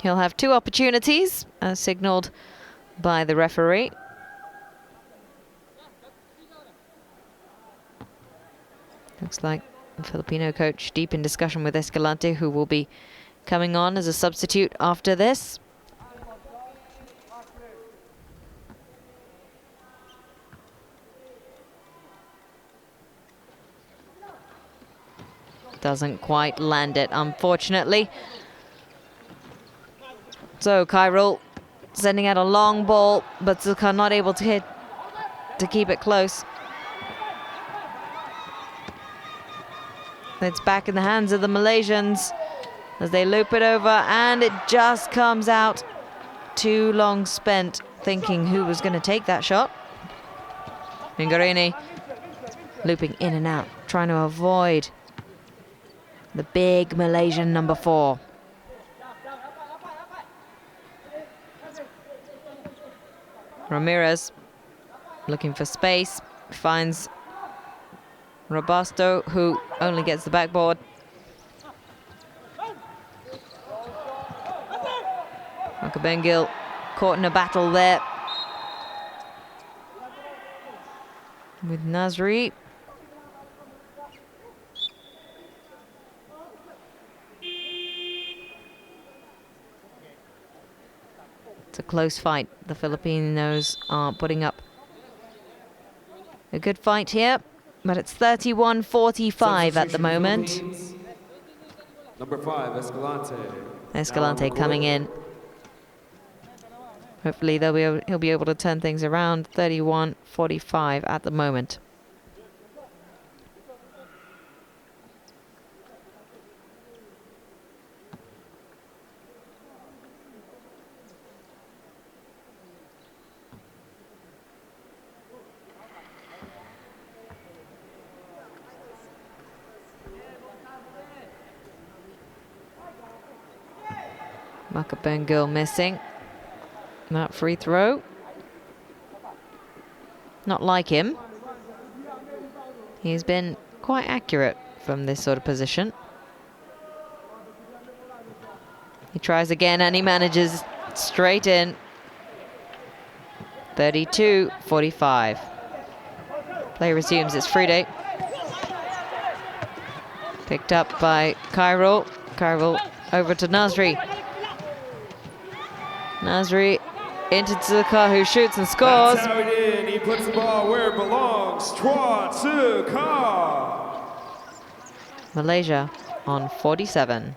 He'll have 2 opportunities, as signaled by the referee. Looks like the Filipino coach deep in discussion with Escalante, who will be coming on as a substitute after this. Doesn't quite land it, unfortunately. So Khairul sending out a long ball, but Zulkar not able to hit to keep it close. It's back in the hands of the Malaysians as they loop it over, and it just comes out. Too long spent thinking who was going to take that shot. Mangarine looping in and out, trying to avoid the big Malaysian number 4. Ramirez looking for space, finds Robusto, who only gets the backboard. Makabengil caught in a battle there with Nasri. It's a close fight. The Filipinos are putting up a good fight here, but it's 31-45 at the moment. Number 5, Escalante. Escalante coming in. Hopefully he'll be able to turn things around. 31-45 at the moment. Makabengil missing that free throw. Not like him. He's been quite accurate from this sort of position. He tries again and he manages straight in. 32-45. Play resumes. It's Friday. Picked up by Kyril. Kyril over to Nasri. Nasri into Tsuka, who shoots and scores. That's how he did. He puts the ball where it belongs. Tsuka. Malaysia on 47.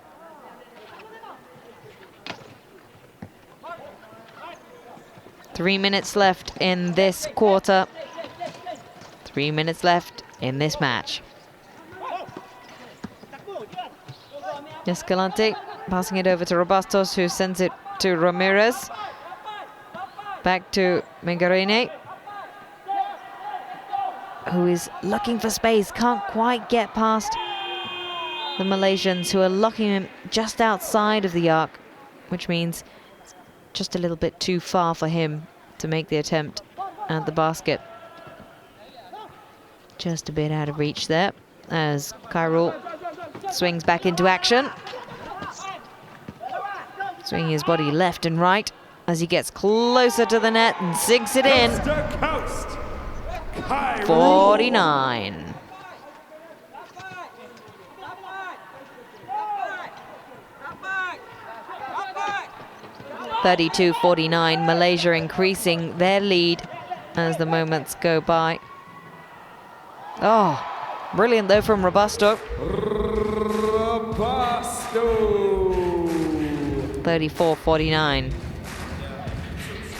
Three minutes left in this quarter. 3 minutes left in this match. Escalante passing it over to Robastos, who sends it to Ramirez. Back to Mengarene, who is looking for space. Can't quite get past the Malaysians, who are locking him just outside of the arc, which means it's just a little bit too far for him to make the attempt at the basket. Just a bit out of reach there as Kyril swings back into action. Swinging his body left and right as he gets closer to the net and sinks it in. 49. (32-49). Malaysia increasing their lead as the moments go by. Oh, brilliant though from Robusto. 34-49.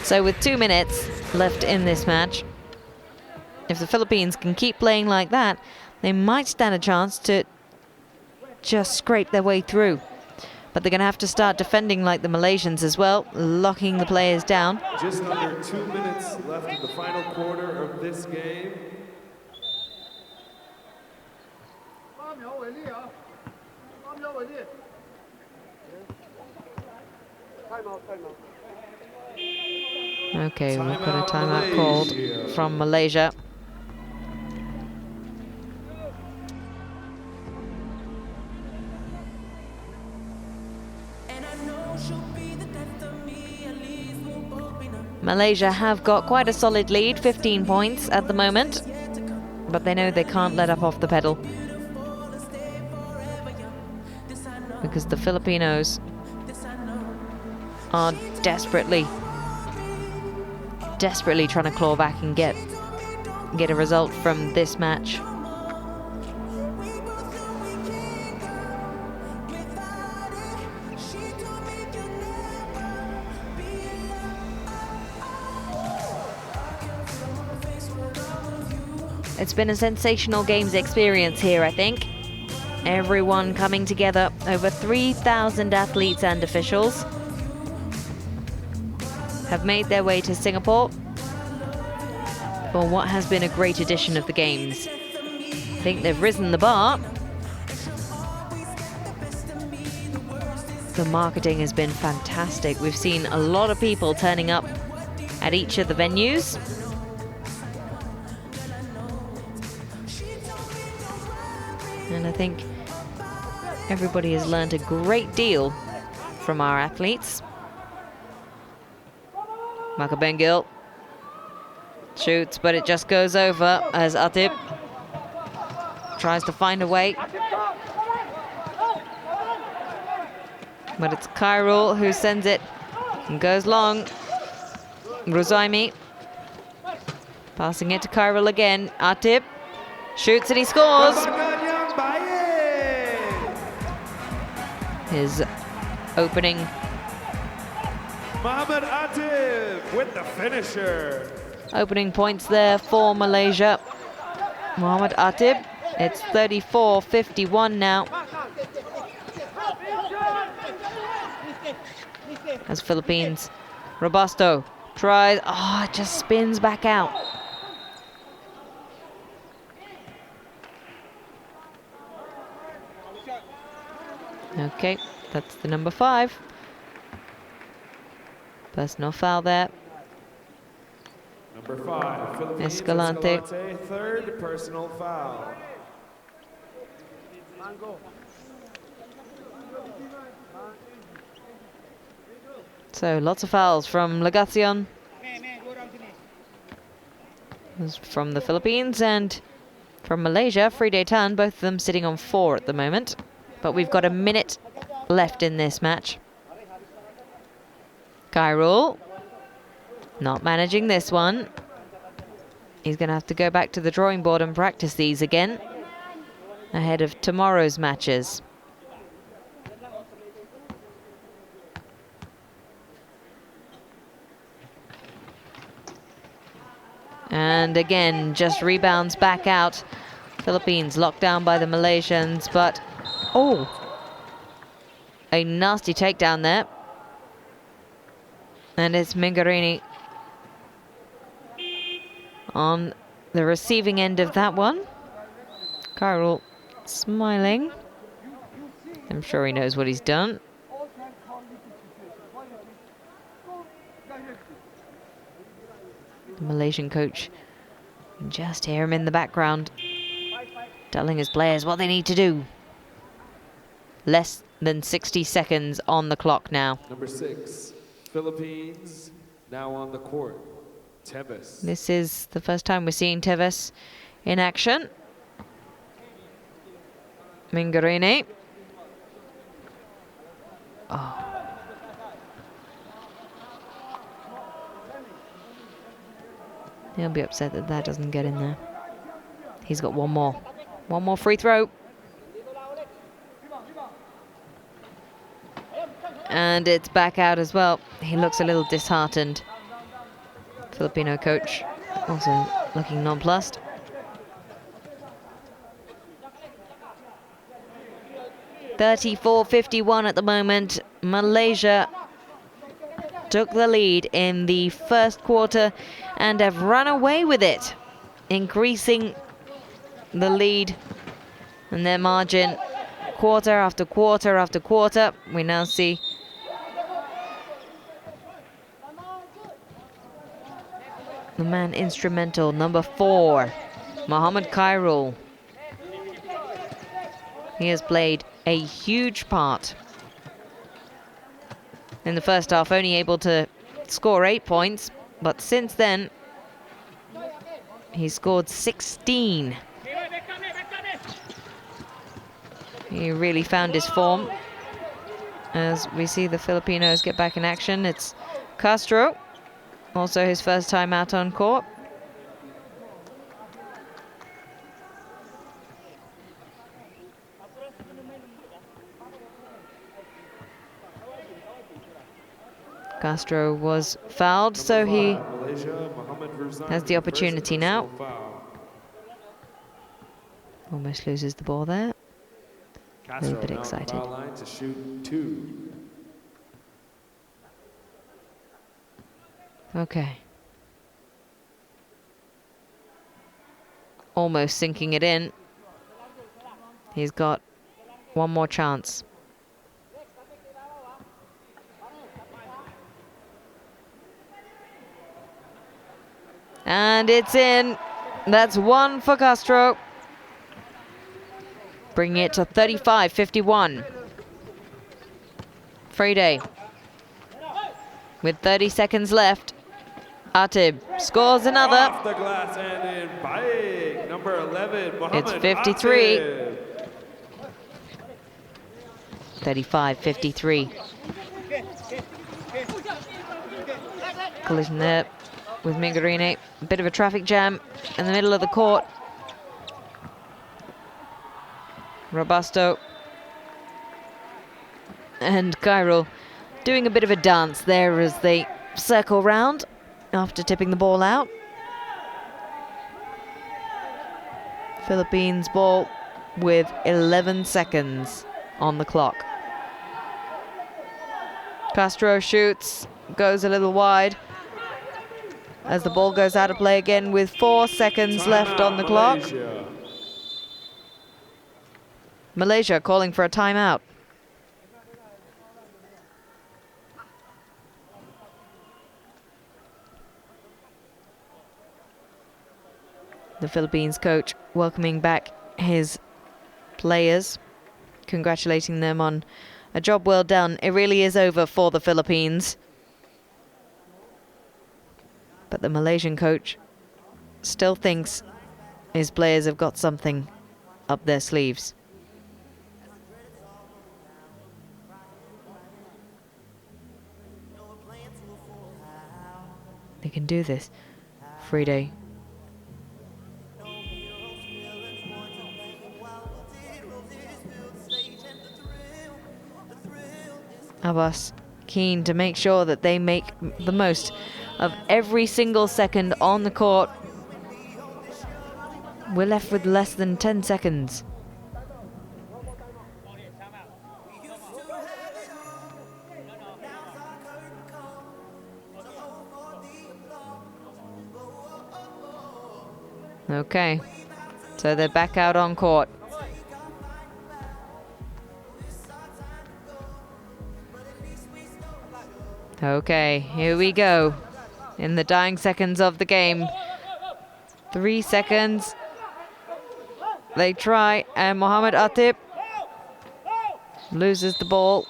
So with 2 minutes left in this match, if the Philippines can keep playing like that, they might stand a chance to just scrape their way through. But they're going to have to start defending like the Malaysians as well, locking the players down. Just under 2 minutes left in the final quarter of this game. Okay, we've got a timeout called from Malaysia. Malaysia have got quite a solid lead, 15 points at the moment, but they know they can't let up off the pedal because the Filipinos are desperately trying to claw back and get a result from this match. It's been a sensational games experience here, I think. Everyone coming together, over 3,000 athletes and officials have made their way to Singapore for what has been a great edition of the Games. I think they've risen the bar. The marketing has been fantastic. We've seen a lot of people turning up at each of the venues. And I think everybody has learned a great deal from our athletes. Makabengil shoots, but it just goes over as Atib tries to find a way. But it's Khairul who sends it and goes long. Ruzaimi passing it to Khairul again. Atib shoots and he scores. His opening. Mohamed Atib with the finisher. Opening points there for Malaysia. Mohamed Atib. It's 34-51 now. As Philippines, Robusto tries, it just spins back out. Okay, that's the number 5. Personal foul there. Number 5, Philippines, Escalante. third personal foul. So lots of fouls from Legacion, from the Philippines, and from Malaysia. Fride Tan, both of them sitting on 4 at the moment. But we've got a minute left in this match. Khairul not managing this one. He's going to have to go back to the drawing board and practice these again ahead of tomorrow's matches. And again, just rebounds back out. Philippines locked down by the Malaysians, but a nasty takedown there. And it's Mingarini on the receiving end of that one. Khairul smiling. I'm sure he knows what he's done. The Malaysian coach, just hear him in the background, telling his players what they need to do. Less than 60 seconds on the clock now. Number 6, Philippines, now on the court, Teves. This is the first time we're seeing Teves in action. Mingarini. He'll be upset that that doesn't get in there. He's got one more. One more free throw. And it's back out as well. He looks a little disheartened. Filipino coach also looking nonplussed. (34-51) at the moment. Malaysia took the lead in the first quarter and have run away with it, increasing the lead and their margin quarter after quarter after quarter. We now see the man instrumental, number 4, Mohamed Khairul. He has played a huge part in the first half, only able to score 8 points, but since then he scored 16. He really found his form. As we see the Filipinos get back in action, it's Castro, also his first time out on court. Castro was fouled, so he has the opportunity now. Almost loses the ball there. A little bit excited. To shoot 2. Okay. Almost sinking it in. He's got one more chance. And it's in. That's one for Castro. Bringing it to 35-51. Fride with 30 seconds left. Atib scores another. Off the glass and in by number 11, Mohammed It's 53. Atib. 35-53. Collision there with Mingarini. A bit of a traffic jam in the middle of the court. Robusto and Cairo doing a bit of a dance there as they circle round after tipping the ball out. Philippines ball with 11 seconds on the clock. Castro shoots, goes a little wide as the ball goes out of play again with 4 seconds left on the clock. Malaysia calling for a timeout. The Philippines coach welcoming back his players, congratulating them on a job well done. It really is over for the Philippines. But the Malaysian coach still thinks his players have got something up their sleeves. They can do this. Friday. Abbas keen to make sure that they make the most of every single second on the court. We're left with less than 10 seconds. Okay, so they're back out on court. Okay, here we go. In the dying seconds of the game. 3 seconds. They try, and Mohammed Atib loses the ball.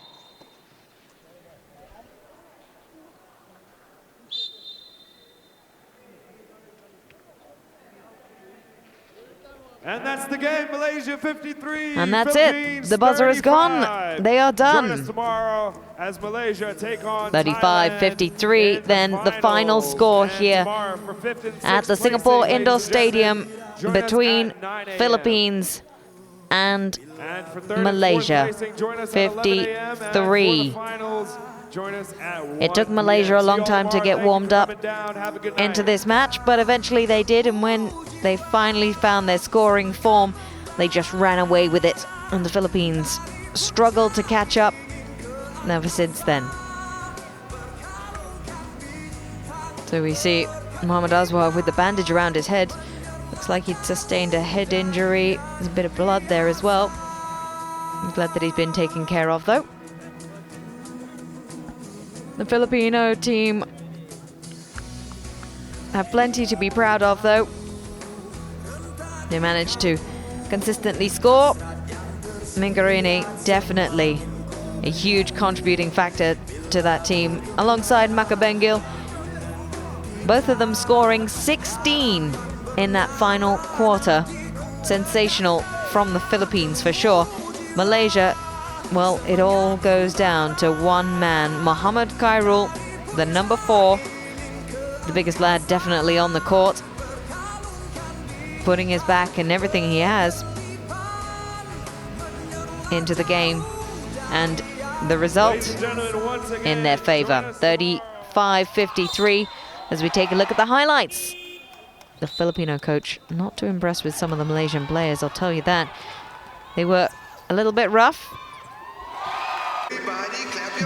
And that's the game, Malaysia 53. And that's Philippines it. The buzzer is 35. gone. They are done. Join us tomorrow as Malaysia take on 35-53, then the final score here at the Singapore Indoor Stadium between Philippines and Malaysia. 53. It took Malaysia a long time to get warmed up into this match, but eventually they did, and when they finally found their scoring form, they just ran away with it, and the Philippines struggled to catch up ever since then. So we see Mohamed Aswar with the bandage around his head. Looks like he'd sustained a head injury. There's a bit of blood there as well. I'm glad that he's been taken care of, though. The Filipino team have plenty to be proud of, though. They managed to consistently score. Mingarini definitely a huge contributing factor to that team, alongside Makabengil. Both of them scoring 16 in that final quarter. Sensational from the Philippines for sure. Malaysia, well, it all goes down to one man, Mohammed Khairul, the number 4, the biggest lad definitely on the court, putting his back and everything he has into the game, and the result in their favor, 35-53. As we take a look at the highlights, the Filipino coach not too impressed with some of the Malaysian players, I'll tell you that. They were a little bit rough,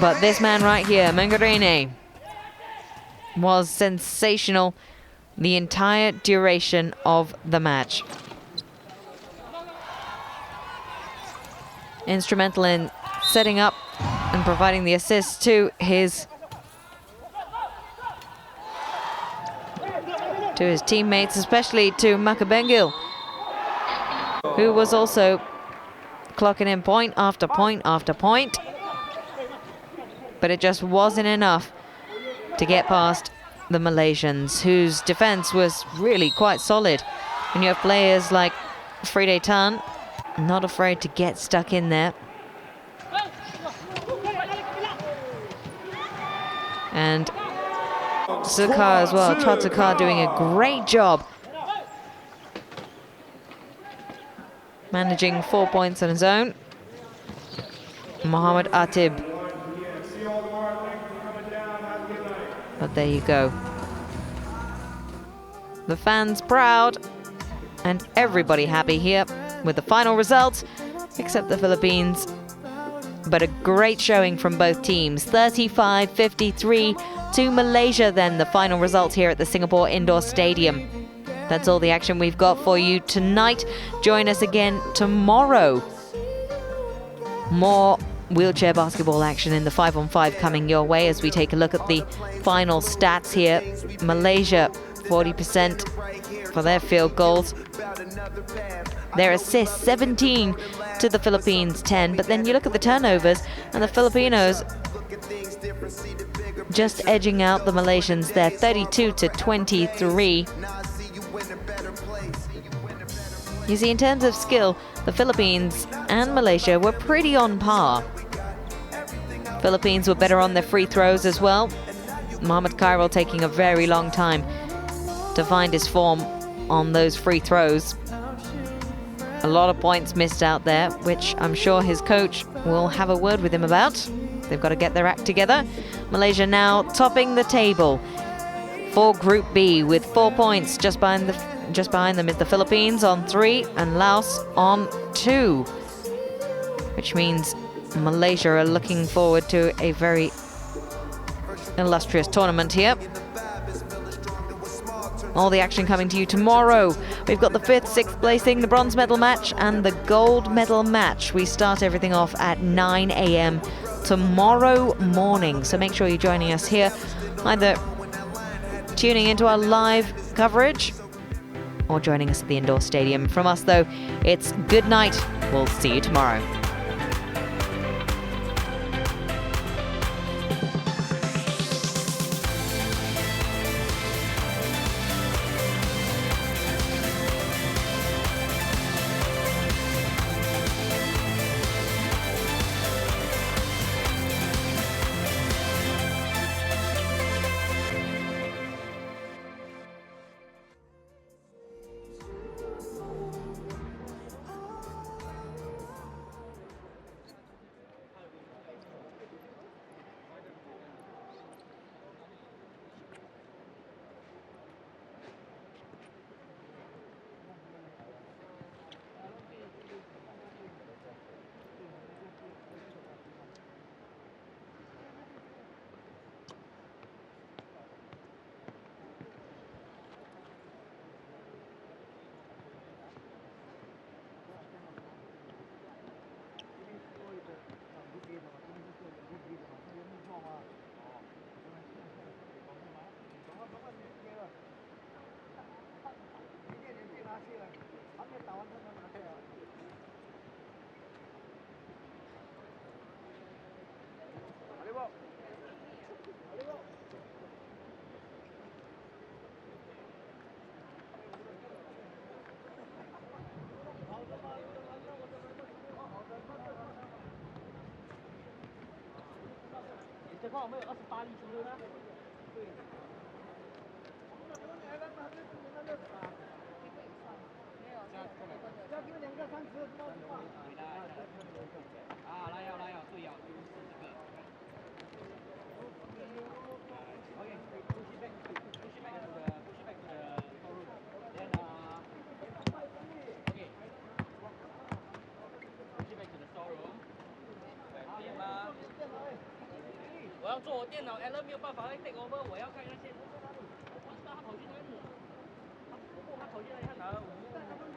but this man right here, Mangarene, was sensational the entire duration of the match. Instrumental in setting up and providing the assist to his teammates, especially to Makabengil, who was also clocking in point after point after point. But it just wasn't enough to get past the Malaysians, whose defense was really quite solid. When you have players like Friede Tan, not afraid to get stuck in there. And Sukar as well, Chotsukar doing a great job. Managing 4 points on his own. Mohammad Atib. But there you go. The fans proud and everybody happy here with the final results, except the Philippines. But a great showing from both teams. 35-53 to Malaysia then, the final result here at the Singapore Indoor Stadium. That's all the action we've got for you tonight. Join us again tomorrow. More wheelchair basketball action in the 5-on-5 coming your way as we take a look at the final stats here. Malaysia, 40% for their field goals. Their assists, 17 to the Philippines, 10. But then you look at the turnovers, and the Filipinos just edging out the Malaysians there, 32-23. You see, in terms of skill, the Philippines and Malaysia were pretty on par. Philippines were better on their free throws as well. Mohamed Khairul taking a very long time to find his form on those free throws. A lot of points missed out there, which I'm sure his coach will have a word with him about. They've got to get their act together. Malaysia now topping the table for Group B with 4 points. Just behind them is the Philippines on 3 and Laos on 2, which means Malaysia are looking forward to a very illustrious tournament here. All the action coming to you tomorrow. We've got the 5th, 6th placing, the bronze medal match and the gold medal match. We start everything off at 9 a.m. tomorrow morning. So make sure you're joining us here, either tuning into our live coverage or joining us at the indoor stadium. From us, though, it's good night. We'll see you tomorrow. take over，我要看那些，他跑去那边，他跑去那边，他跑去那里看拿了5。